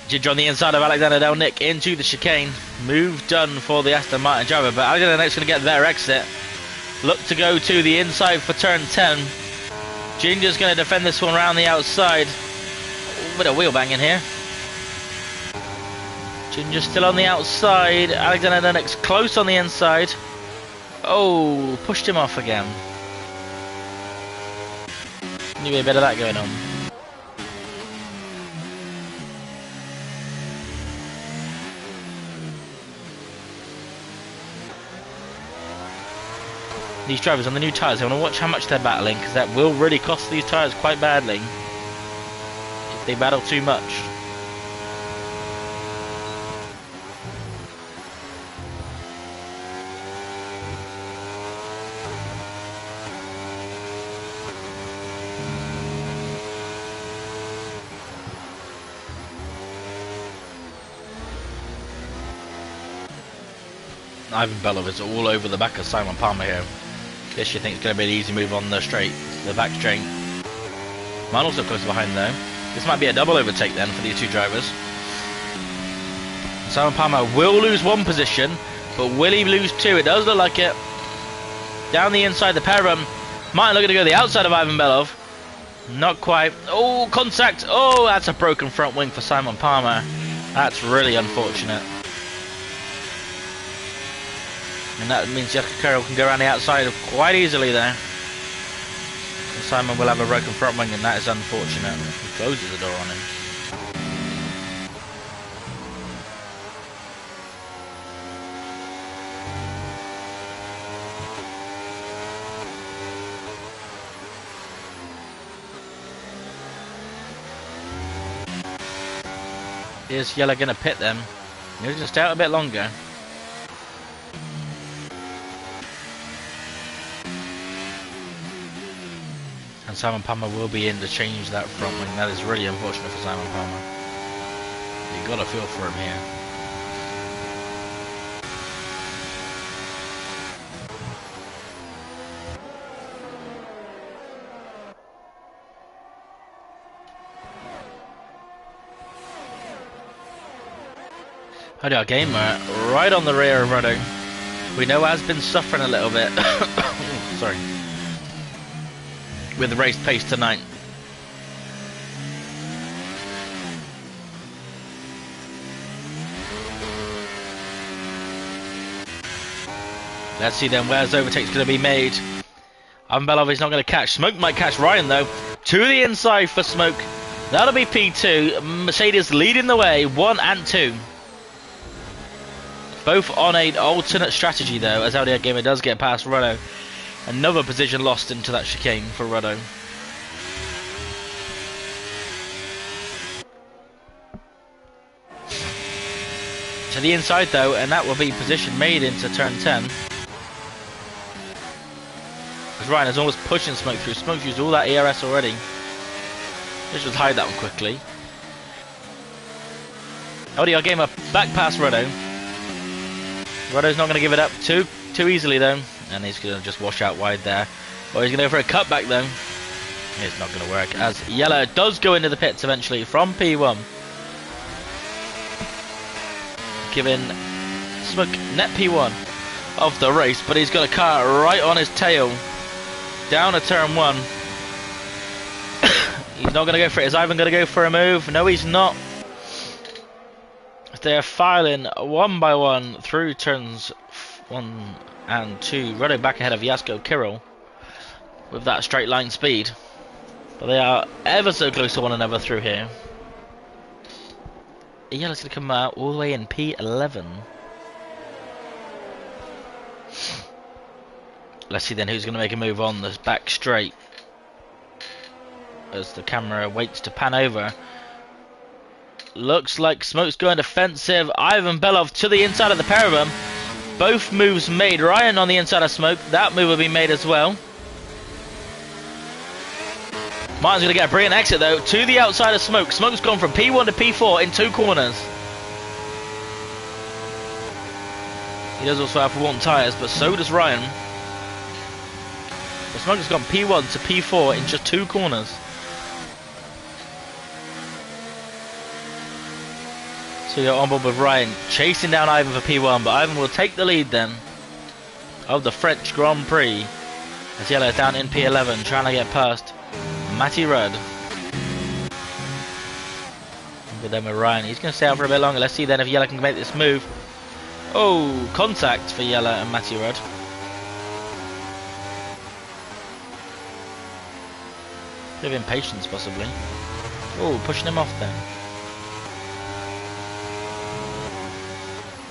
Ginger on the inside of Alexander Delnick into the chicane. Move done for the Aston Martin driver, but Alexander Delnick's going to get their exit. Look to go to the inside for turn 10. Ginger's going to defend this one around the outside. Bit of wheel banging here. Ginger still on the outside. Alexander Delnick's close on the inside. Oh, pushed him off again. Knew a bit of that going on. These drivers on the new tyres, I want to watch how much they're battling, because that will really cost these tyres quite badly if they battle too much. Ivan Belov is all over the back of Simon Palmer here. This you think is going to be an easy move on the straight, the back straight. Mine also close behind though. This might be a double overtake then for these two drivers. Simon Palmer will lose one position, but will he lose two? It does look like it. Down the inside, the pair of them. Martin looking to go the outside of Ivan Belov. Not quite. Oh, contact. Oh, that's a broken front wing for Simon Palmer. That's really unfortunate. And that means Jaska Carroll can go around the outside quite easily there. And Simon will have a broken front wing, and that is unfortunate. He closes the door on him. Is Yella going to pit them? He'll just stay out a bit longer. And Simon Palmer will be in to change that front wing. That is really unfortunate for Simon Palmer. You got to feel for him here. Our gamer right on the rear of Ruddo. We know has been suffering a little bit. Sorry. With the race pace tonight. Let's see then where's overtake's going to be made. Ivan Belov is not going to catch. Smoke might catch Ryan though. To the inside for Smoke. That'll be P2. Mercedes leading the way, 1 and 2. Both on an alternate strategy though, as Audio Gamer does get past Ruddo. Another position lost into that chicane for Ruddo. To the inside though, and that will be position made into turn 10. As Ryan is almost pushing Smoke through. Smoke's used all that ERS already. Let's just hide that one quickly. Audio Gamer back past Ruddo. Ruddo's not going to give it up too easily though, and he's going to just wash out wide there. Or he's going to go for a cutback though. It's not going to work, as Yellow does go into the pits eventually from P1. Giving Smoke net P1 of the race, but he's got a car right on his tail. Down a turn 1. He's not going to go for it. Is Ivan going to go for a move? No, he's not. They're filing one by one through turns 1 and 2. Ruddo back ahead of Jasko Kirill with that straight line speed. But they are ever so close to one another through here. Yellow's going to come out all the way in P11. Let's see then who's going to make a move on this back straight. As the camera waits to pan over. Looks like Smoke's going defensive. Ivan Belov to the inside of the pair of them. Both moves made. Ryan on the inside of Smoke. That move will be made as well. Martin's going to get a brilliant exit though. To the outside of Smoke. Smoke's gone from P1 to P4 in 2 corners. He does also have worn tyres, but so does Ryan. But Smoke has gone P1 to P4 in just 2 corners. So you're on board with Ryan, chasing down Ivan for P1, but Ivan will take the lead then of the French Grand Prix. As Yellow is down in P11, trying to get past Matty Rudd. Good then with Ryan, he's going to stay out for a bit longer. Let's see then if Yellow can make this move. Oh, contact for Yellow and Matty Rudd. Bit of impatience possibly. Oh, pushing him off then.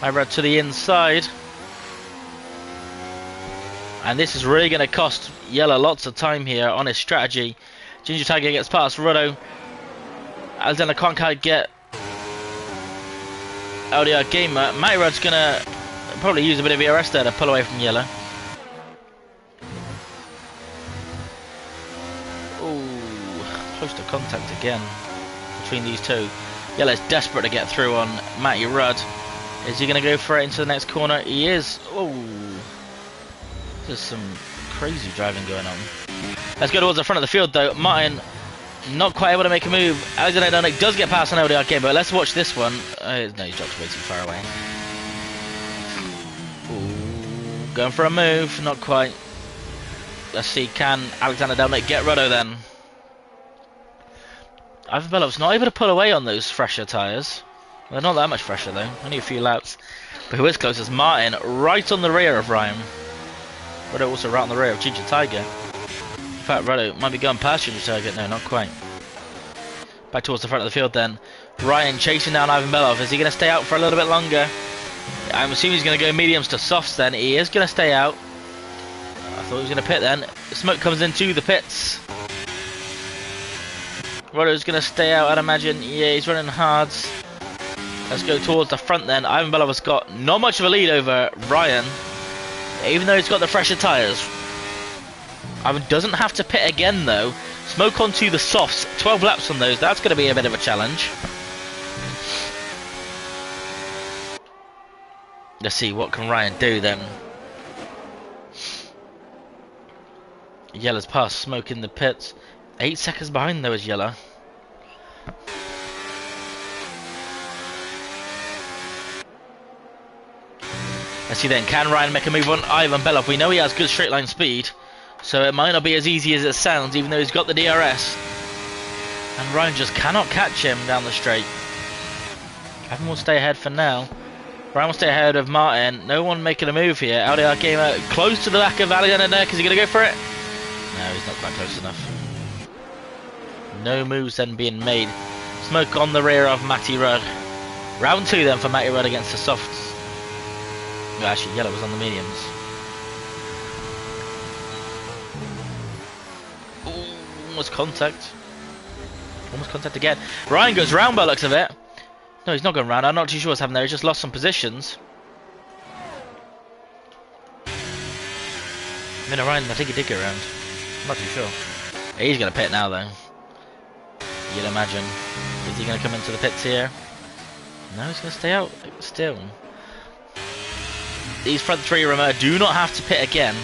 I Rudd to the inside. And this is really going to cost Yellow lots of time here on his strategy. Ginger Tiger gets past Ruddo. Alexander can't get LDR Gamer. Matty Rudd's going to probably use a bit of ERS there to pull away from Yellow. Oh, close to contact again between these two. Yellow's desperate to get through on Matty Rudd. Is he going to go for it into the next corner? He is. Oh, there's some crazy driving going on. Let's go towards the front of the field though. Martin not quite able to make a move. Alexander Donik does get past an LDR game, but let's watch this one. No, he's dropped way too far away. Ooh, going for a move, not quite. Let's see, can Alexander Donik get Ruddo then? Ivan Belov's not able to pull away on those fresher tyres. They're not that much fresher though, only a few laps. But who is close is Martin, right on the rear of Ryan. Ruddo also right on the rear of Ginger Tiger. In fact, Ruddo might be going past Ginger Tiger. No, not quite. Back towards the front of the field then. Ryan chasing down Ivan Belov. Is he going to stay out for a little bit longer? I'm assuming he's going to go mediums to softs then. He is going to stay out. I thought he was going to pit then. Smoke comes into the pits. Ruddo's going to stay out, I'd imagine. Yeah, he's running hard. Let's go towards the front then. Ivan Belov has got not much of a lead over Ryan, even though he's got the fresher tyres. Ivan doesn't have to pit again though. Smoke onto the softs, 12 laps on those. That's going to be a bit of a challenge. Let's see, what can Ryan do then? Yellow's past Smoke in the pits. 8 seconds behind though is Yellow. Let's see then, can Ryan make a move on Ivan Belov? We know he has good straight line speed, so it might not be as easy as it sounds, even though he's got the DRS. And Ryan just cannot catch him down the straight. Ivan will stay ahead for now. Ryan will stay ahead of Martin. No one making a move here. LDR Gamer close to the back of Alexander Nurk. Is he going to go for it? No, he's not quite close enough. No moves then being made. Smoke on the rear of Matty Rudd. Round 2 then for Matty Rudd against the softs. Well, actually, yellow was on the mediums. Ooh, almost contact. Almost contact again. Ryan goes round by the looks of it. No, he's not going round. I'm not too sure what's happened there. He's just lost some positions. I mean, Ryan, I think he did go round. I'm not too sure. He's going to pit now, though. You'd imagine. Is he going to come into the pits here? No, he's going to stay out still. These front 3 remote do not have to pit again.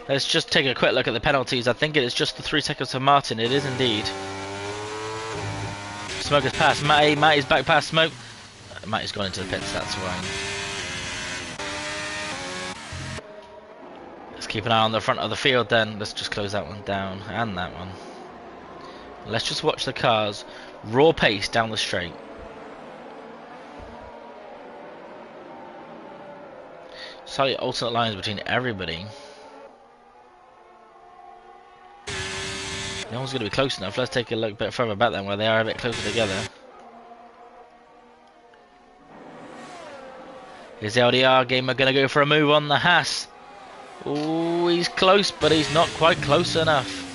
Let's just take a quick look at the penalties. I think it is just the 3 seconds for Martin. It is indeed. Smoke has passed. Matty's back past Smoke. Matty's gone into the pits, that's right. Let's keep an eye on the front of the field then. Let's just close that one down and that one. Let's just watch the cars. Raw pace down the straight. Slightly alternate lines between everybody. No one's going to be close enough. Let's take a look a bit further back then where they are a bit closer together. Is the LDR Gamer going to go for a move on the Haas? Oh, he's close, but he's not quite close enough.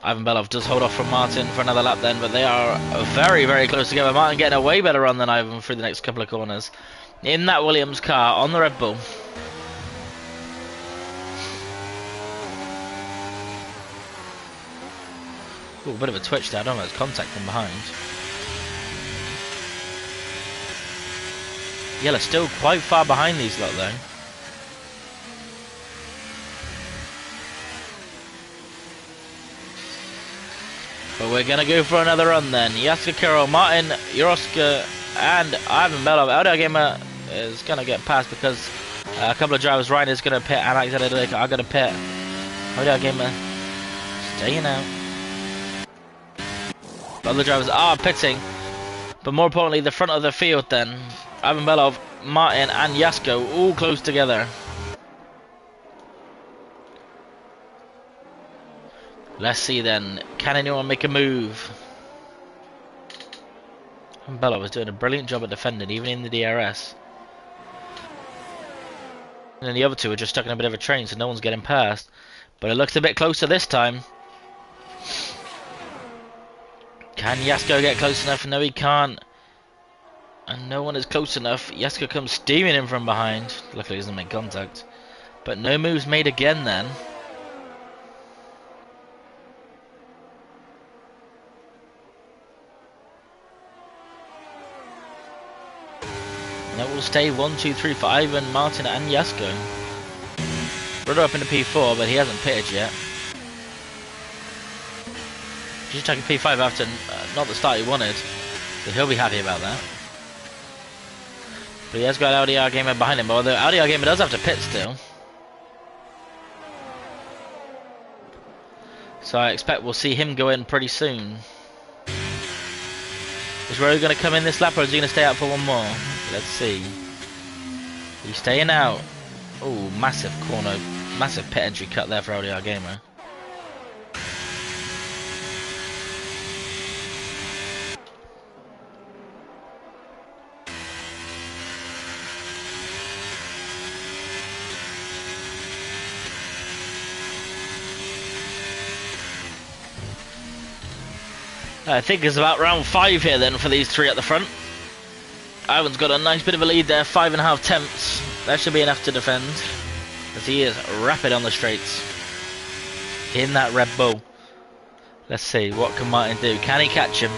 Ivan Belov does hold off from Martin for another lap then, but they are very, very close together. Martin getting a way better run than Ivan through the next couple of corners. In that Williams car on the Red Bull. Ooh, a bit of a twitch there. I don't know if it's contact from behind. Yellow still quite far behind these lot though. But we're going to go for another run then. Jaska Carroll, Martin, Juroska and Ivan Belov. LDR Gamer is going to get past because a couple of drivers, Ryan is going to pit and Alexander Nurk are going to pit. LDR Gamer staying out. Other drivers are pitting. But more importantly, the front of the field then. Ivan Belov, Martin and Jasko all close together. Let's see then, can anyone make a move? And Belov was doing a brilliant job at defending, even in the DRS. And then the other two are just stuck in a bit of a train, so no one's getting past. But it looks a bit closer this time. Can Jasko get close enough? No, he can't. And no one is close enough. Jasko comes steaming in from behind. Luckily he doesn't make contact. But no moves made again then. And it will stay 1, 2, 3 for Ivan, Martin and Jasko. Rudder up into P4, but he hasn't pitted yet. He's taking P5 after not the start he wanted, so he'll be happy about that. But he has got LDR Gamer behind him, although LDR Gamer does have to pit still. So I expect we'll see him go in pretty soon. Is Rowe going to come in this lap, or is he going to stay out for one more? Let's see. He's staying out. Oh, massive corner, massive pit entry cut there for LDR Gamer. I think it's about round 5 here then for these 3 at the front. Ivan's got a nice bit of a lead there, 5.5 tenths. That should be enough to defend, as he is rapid on the straights. In that Red Bull. Let's see, what can Martin do? Can he catch him?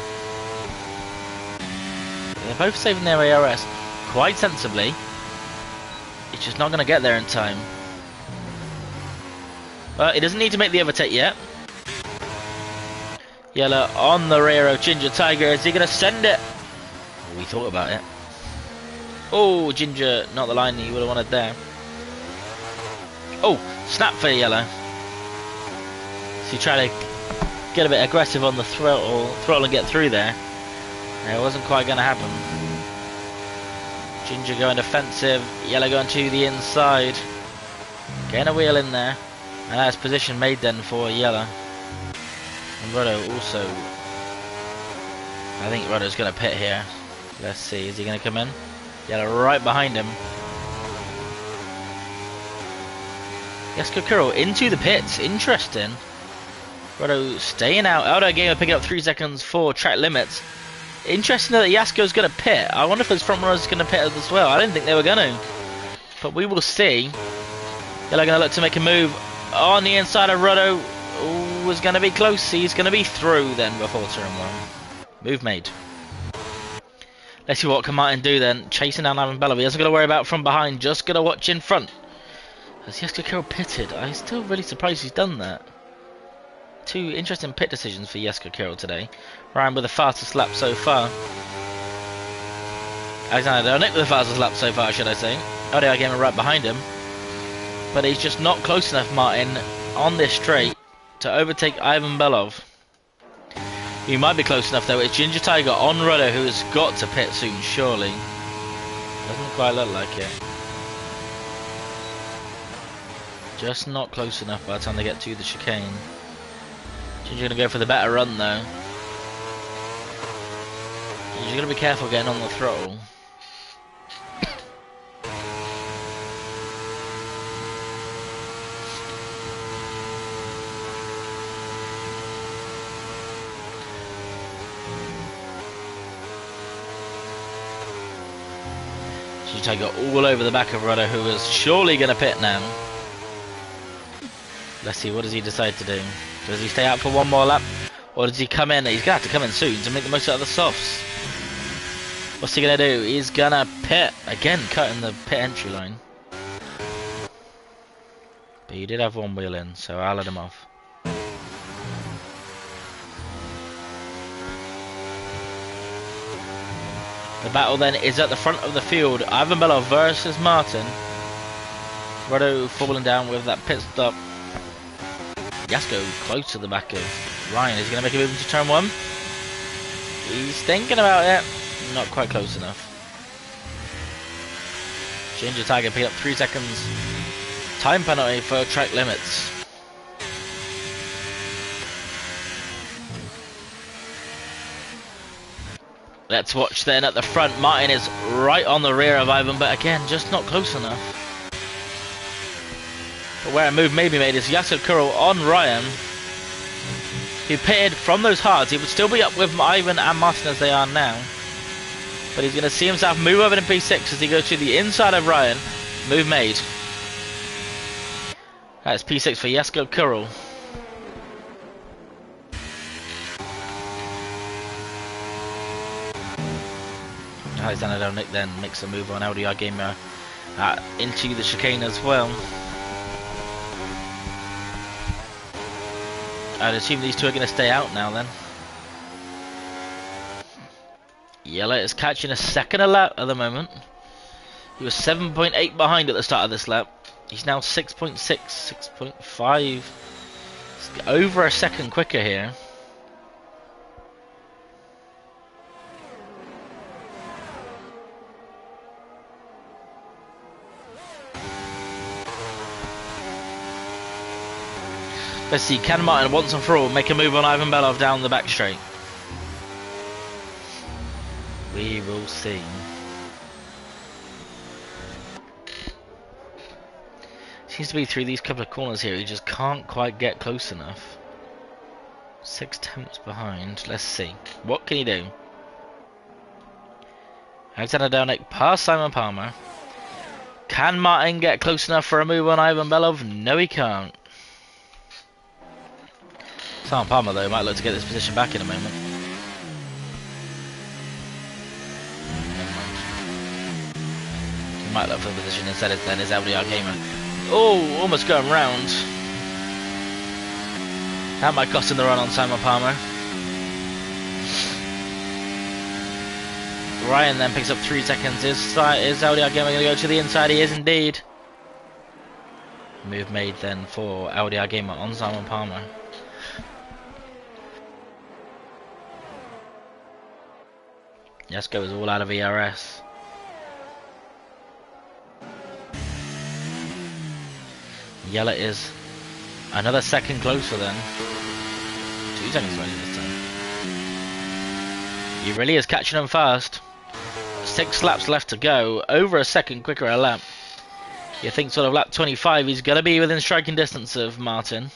They're both saving their ARS quite sensibly. He's just not going to get there in time. He doesn't need to make the overtake yet. Yellow on the rear of Ginger Tiger. Is he going to send it? Oh, we thought about it. Oh, Ginger, not the line that you would have wanted there. Oh, snap for Yellow. So you try to get a bit aggressive on the throttle and get through there. It wasn't quite going to happen. Ginger going defensive, Yellow going to the inside. Getting a wheel in there. And that's position made then for Yellow. And Ruddo also. I think Ruddo's going to pit here. Let's see, is he going to come in? Yellow right behind him. Yaskokuro into the pits, interesting. Ruddo staying out. Out of game, picking up 3 seconds for track limits. Interesting that Yasko's going to pit. I wonder if his front runners going to pit as well. I didn't think they were going to. But we will see. Yellow going to look to make a move on the inside of Ruddo. Ooh, was going to be close. He's going to be through then before turn 1. Move made. Let's see what can Martin do then. Chasing down Ivan Belov. He hasn't got to worry about from behind. Just got to watch in front. Has Yasko pitted? I'm still really surprised he's done that. 2 interesting pit decisions for Yasko Kirill today. Ryan with the fastest lap so far. Alexander Delnick with the fastest lap so far, should I say. ODI Gamer right behind him. But he's just not close enough, Martin, on this straight to overtake Ivan Belov. He might be close enough though. It's Ginger Tiger on Rudder, who has got to pit soon, surely. Doesn't quite look like it. Just not close enough by the time they get to the chicane. Ginger going to go for the better run though. You're going to be careful getting on the throttle. Ginger Tiger all over the back of Rudder, who is surely going to pit now. Let's see, what does he decide to do? Does he stay out for one more lap? Or does he come in? He's going to have to come in soon to make the most out of the softs. What's he going to do? He's going to pit. Again, cutting the pit entry line. But he did have one wheel in, so I'll let him off. The battle then is at the front of the field. Ivan Belov versus Martin. Ruddo falling down with that pit stop. Yasko close to the back of Ryan. Is he going to make a move into turn 1? He's thinking about it. Not quite close enough. Ginger Tiger pick up 3 seconds. Time penalty for track limits. Let's watch then at the front. Martin is right on the rear of Ivan, but again, just not close enough. But where a move may be made is Yasko Kuro on Ryan. He pitted from those hards. He would still be up with Ivan and Martin as they are now. But he's going to see himself move over to P6 as he goes to the inside of Ryan. Move made. That's P6 for Yasko Kuro. Alexander Delnick then makes a move on LDR Gamer into the chicane as well. I'd assume these two are going to stay out now then. Yellow is catching a second a lap at the moment. He was 7.8 behind at the start of this lap. He's now 6.6, 6.5. Over a second quicker here. Let's see, can Martin once and for all make a move on Ivan Belov down the back straight? We will see. Seems to be through these couple of corners here, he just can't quite get close enough. 6 tenths behind. Let's see. What can he do? Alexander Delnick past Simon Palmer. Can Martin get close enough for a move on Ivan Belov? No, he can't. Simon Palmer, though, might look to get this position back in a moment. He might look for the position instead of then his LDR Gamer. Oh, almost going round. That might cost him the run on Simon Palmer. Ryan then picks up 3 seconds. Is LDR Gamer going to go to the inside? He is indeed. Move made then for LDR Gamer on Simon Palmer. Yasko is all out of ERS. Yella is another second closer then. 2 seconds closer this time. He really is catching him fast. 6 laps left to go. Over a second quicker a lap. You think sort of lap 25 he's going to be within striking distance of Martin.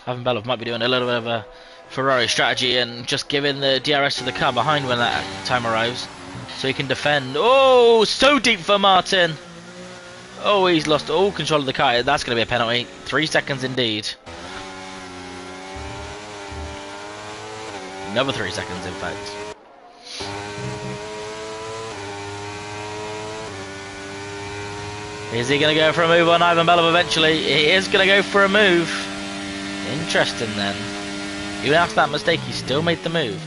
Ivan Belov might be doing a little bit of a Ferrari strategy and just giving the DRS to the car behind when that time arrives, so he can defend. Oh, so deep for Martin. Oh, he's lost all control of the car. That's going to be a penalty. 3 seconds indeed. Another 3 seconds, in fact. Is he going to go for a move on Ivan Belov eventually? He is going to go for a move. Interesting then. Even after that mistake, he still made the move.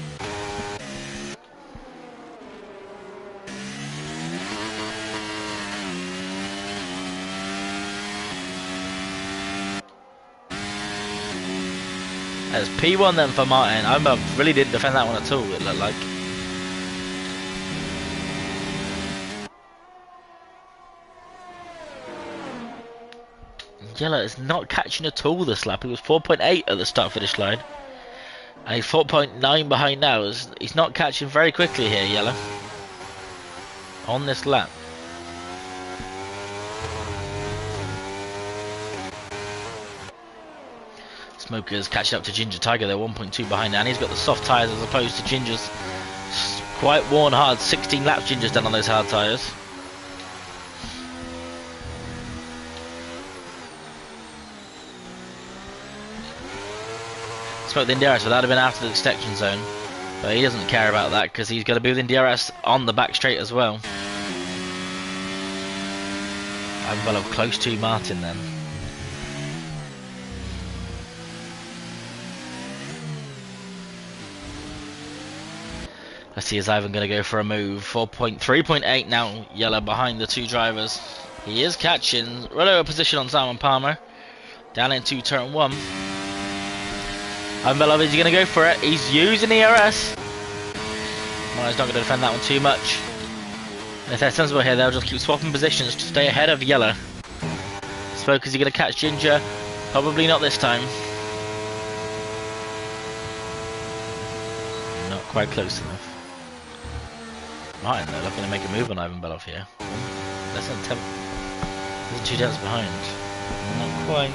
That's P1 then for Martin. I really didn't defend that one at all, it looked like. Yella is not catching at all this lap. He was 4.8 at the start finish line. And he's 4.9 behind now. He's not catching very quickly here, Yella. On this lap. Smoker's catching up to Ginger Tiger. They're 1.2 behind now. And he's got the soft tyres as opposed to Ginger's quite worn hard. 16 laps Ginger's done on those hard tyres. Smoke within DRS, but that would have been after the extension zone. But he doesn't care about that because he's got to be within DRS on the back straight as well. I'm well close to Martin then. Let's see, is Ivan going to go for a move? 3.8 now, Yella behind the 2 drivers. He is catching. Right over position on Simon Palmer. Down into turn 1. Ivan Belov, is he going to go for it? He's using ERS. Well, he's not going to defend that one too much. And if they're sensible here, they'll just keep swapping positions to stay ahead of Yella. Smoke, is he going to catch Ginger? Probably not this time. Not quite close enough. Martin, though, looking to make a move on Ivan Belov here. Less than 10. He's 2 tenths behind. Not quite.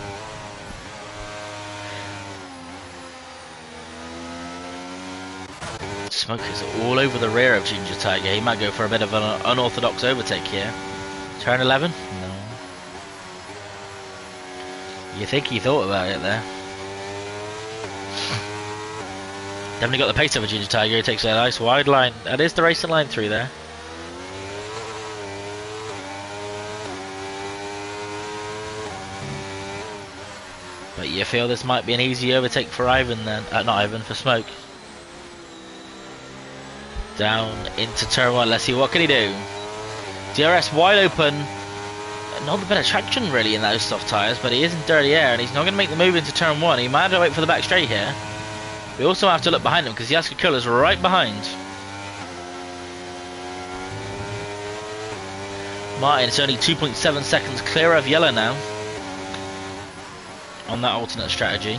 Smoke is all over the rear of Ginger Tiger. He might go for a bit of an unorthodox overtake here. Turn 11? No. You think he thought about it there. Definitely got the pace over Ginger Tiger. He takes a nice wide line. That is the racing line through there. But you feel this might be an easy overtake for Ivan then. Not Ivan, for Smoke. Down into turn 1. Let's see, what can he do? DRS wide open. Not the better traction really in those soft tyres, but he is in dirty air and he's not going to make the move into turn 1. He might have to wait for the back straight here. We also have to look behind him because Yasko Kuller's right behind. Martin is only 2.7 seconds clear of Yella now on that alternate strategy.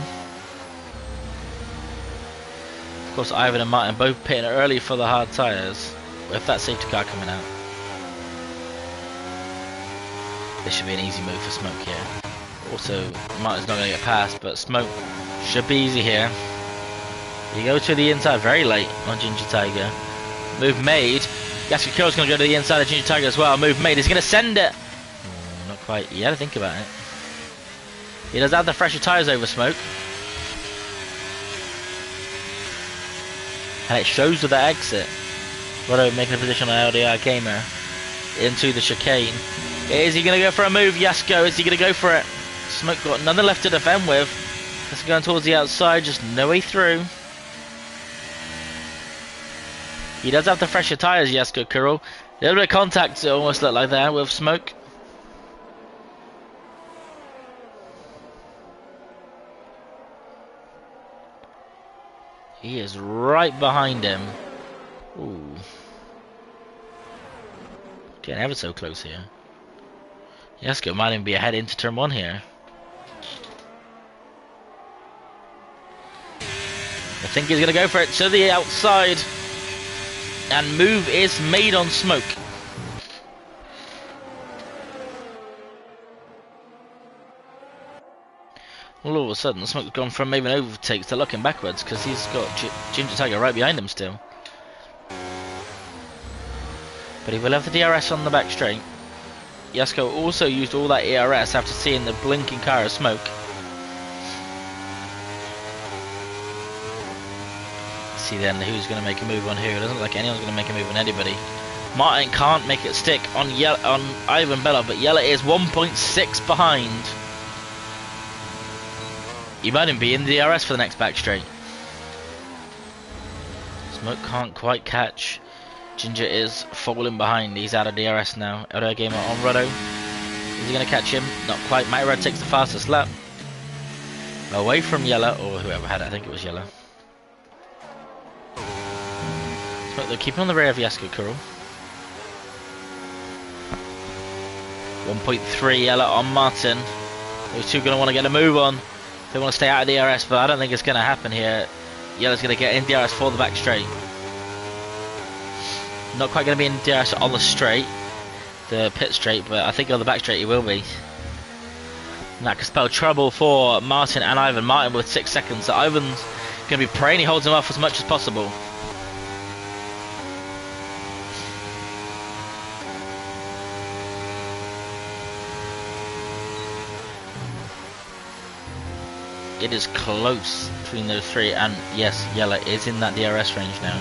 Of course, Ivan and Martin both pitting early for the hard tyres, with that safety car coming out. This should be an easy move for Smoke here. Also, Martin's not going to get past, but Smoke should be easy here. You go to the inside very late on Ginger Tiger. Move made. Yasko Kuller's going to go to the inside of Ginger Tiger as well. Move made. He's going to send it. Not quite. You had to think about it. He does have the fresher tyres over Smoke. And it shows with the exit. Rotto making a position on LDR Gamer into the chicane. Is he going to go for a move? Yasko, is he going to go for it? Smoke got none left to defend with. It's going towards the outside, just no way through. He does have the fresher tyres, Jasko Kirill. A little bit of contact, it almost looked like there with smoke. He is right behind him. Ooh. Getting ever so close here. Jasko might even be ahead into turn 1 here. I think he's going to go for it to the outside. And move is made on smoke. All of a sudden, smoke's gone from maybe an overtakes to looking backwards because he's got Ginger Tiger right behind him still. But he will have the DRS on the back straight. Jasko also used all that ERS after seeing the blinking car of smoke. See then who's going to make a move on who. It doesn't look like anyone's going to make a move on anybody. Martin can't make it stick on Ivan Belov, but Yella is 1.6 behind. He might even be in the DRS for the next back straight. Smoke can't quite catch. Ginger is falling behind. He's out of DRS now. Auto gamer on Ruddo. Is he going to catch him? Not quite. Mighty Red takes the fastest lap. Away from Yella, or whoever had it. I think it was Yella. Smoke, they're keeping on the rear of Jasko Kirill. 1.3 Yella on Martin. Those two going to want to get a move on. They want to stay out of DRS, but I don't think it's going to happen here. Yella's going to get in DRS for the back straight. Not quite going to be in DRS on the straight, the pit straight, but I think on the back straight he will be. And that could spell trouble for Martin and Ivan. Martin with 6 seconds, so Ivan's going to be praying he holds him off as much as possible. It is close between those three, and yes, Yella is in that DRS range now.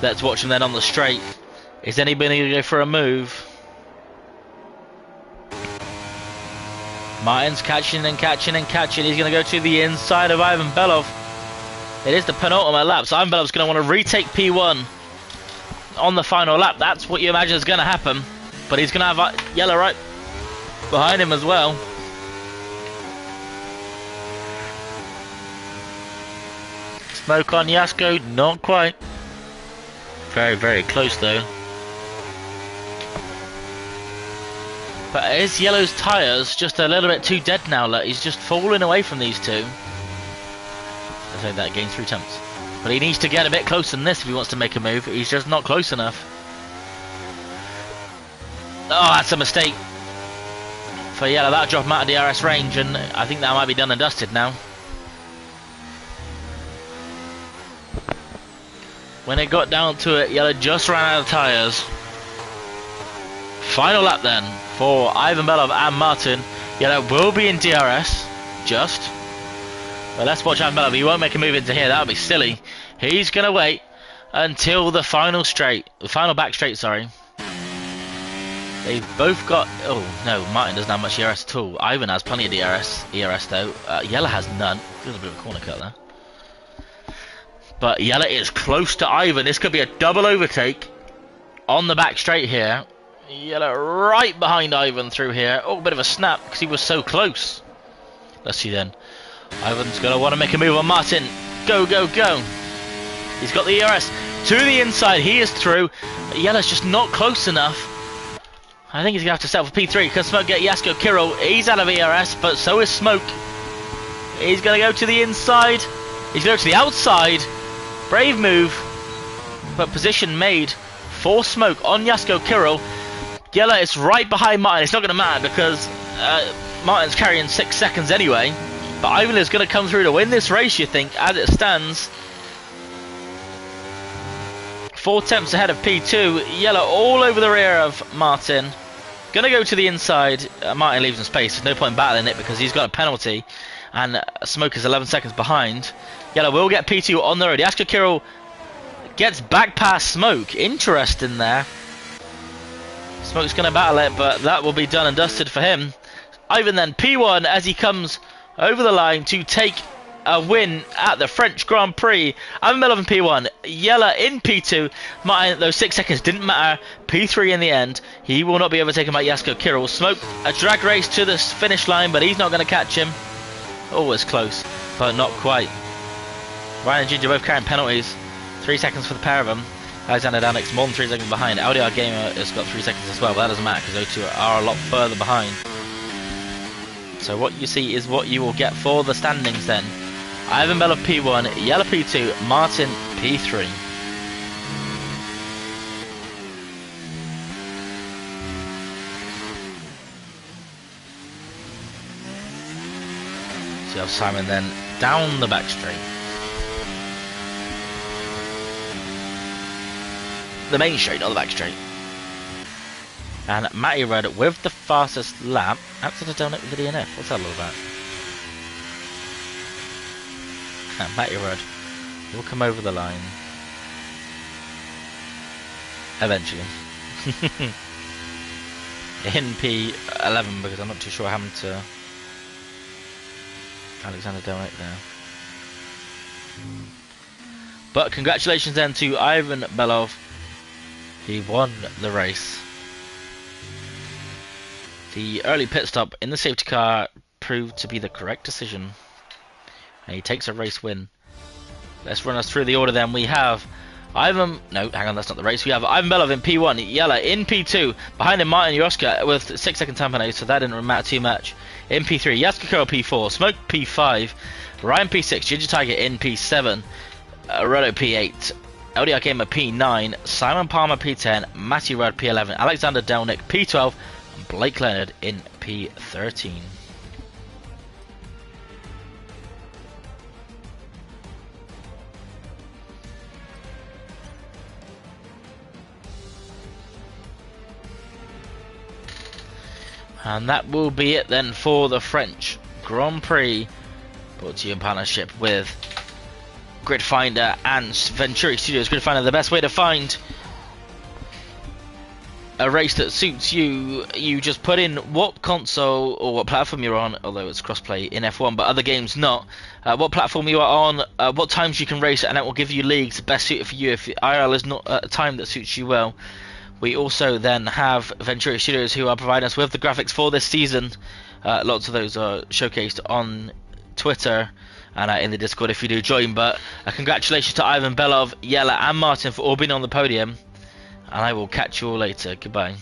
Let's watch him then on the straight. Is anybody going to go for a move? Martin's catching and catching and catching. He's going to go to the inside of Ivan Belov. It is the penultimate lap, so Ivan Belov's going to want to retake P1 on the final lap. That's what you imagine is going to happen. But he's going to have Yella right behind him as well. Smoke on Jasko, not quite. Very, very close though. But is Yellow's tyres just a little bit too dead now? Like, he's just falling away from these two. I say that gains 3 attempts. But he needs to get a bit closer than this if he wants to make a move. He's just not close enough. Oh, that's a mistake. For Yellow, that'll drop him out of DRS range, and I think that might be done and dusted now. When it got down to it, Yellow just ran out of tyres. Final lap then for Ivan Belov and Martin. Yellow will be in DRS, just. But let's watch Ivan Belov. He won't make a move into here. That would be silly. He's going to wait until the final back straight, sorry. They've both got... Oh, no, Martin doesn't have much ERS at all. Ivan has plenty of ERS though. Yella has none. There's a bit of a corner cut there. But Yella is close to Ivan. This could be a double overtake on the back straight here. Yella right behind Ivan through here. Oh, a bit of a snap because he was so close. Let's see then. Ivan's going to want to make a move on Martin. Go, go, go. He's got the ERS to the inside. He is through. Yella's just not close enough. I think he's going to have to settle for P3 because Smoke get Jasko Kirill. He's out of ERS, but so is Smoke. He's going to go to the inside. He's going to go to the outside. Brave move, but position made for Smoke on Jasko Kirill. Yella is right behind Martin. It's not going to matter because Martin's carrying 6 seconds anyway. But Ivan is going to come through to win this race, you think, as it stands. 4 tenths ahead of P2. Yella all over the rear of Martin. Going to go to the inside. Martin leaves in space. There's no point in battling it because he's got a penalty. And Smoke is 11 seconds behind. Yella will get P2 on the road. Jasko Kirill gets back past Smoke. Interesting there. Smoke's going to battle it, but that will be done and dusted for him. Ivan then P1 as he comes over the line to take a win at the French Grand Prix. Ivan Belov in P1, Yella in P2. Martin, those 6 seconds didn't matter. P3 in the end. He will not be overtaken by Jasko Kirill. Smoke, a drag race to the finish line, but he's not going to catch him. Always close, but not quite. Ryan and Ginger both carrying penalties. 3 seconds for the pair of them. Alexander Danik's more than 3 seconds behind. LDR Gamer has got 3 seconds as well, but that doesn't matter because those two are a lot further behind. So what you see is what you will get for the standings then. Ivan Belov P1, Yella P2, Martin P3. So you have Simon then down the back straight. The main straight, not the back straight. And Matty Rudd with the fastest lap. Outside of donut with the DNF. What's that all about? And Matty Rudd will come over the line. Eventually. In P11 because I'm not too sure what happened to Alexander Delnick there. But congratulations then to Ivan Belov. He won the race. The early pit stop in the safety car proved to be the correct decision. And he takes a race win. Let's run us through the order then. We have Ivan... No, hang on, that's not the race. We have Ivan Belov in P1, Yella in P2. Behind him, Martin Yoska with 6-second time penalty, so that didn't matter too much. In P3, Jasko Kirill P4, Smoke P5, Ryan P6, Ginger Tiger in P7, Rodo P8, LDR Gamer P9, Simon Palmer P10, Matty Rudd P11, Alexander Delnick P12, and Blake Leonard in P13. And that will be it then for the French Grand Prix, brought to you in partnership with Grid Finder and Venturi Studios. Grid Finder, the best way to find a race that suits you. You just put in what console or what platform you're on, although it's crossplay in F1, but other games not. What platform you are on, what times you can race, and it will give you leagues best suited for you if IRL is not at a time that suits you well. We also then have Venturi Studios who are providing us with the graphics for this season. Lots of those are showcased on Twitter and in the Discord if you do join. But congratulations to Ivan Belov, Yella and Martin for all being on the podium. And I will catch you all later. Goodbye.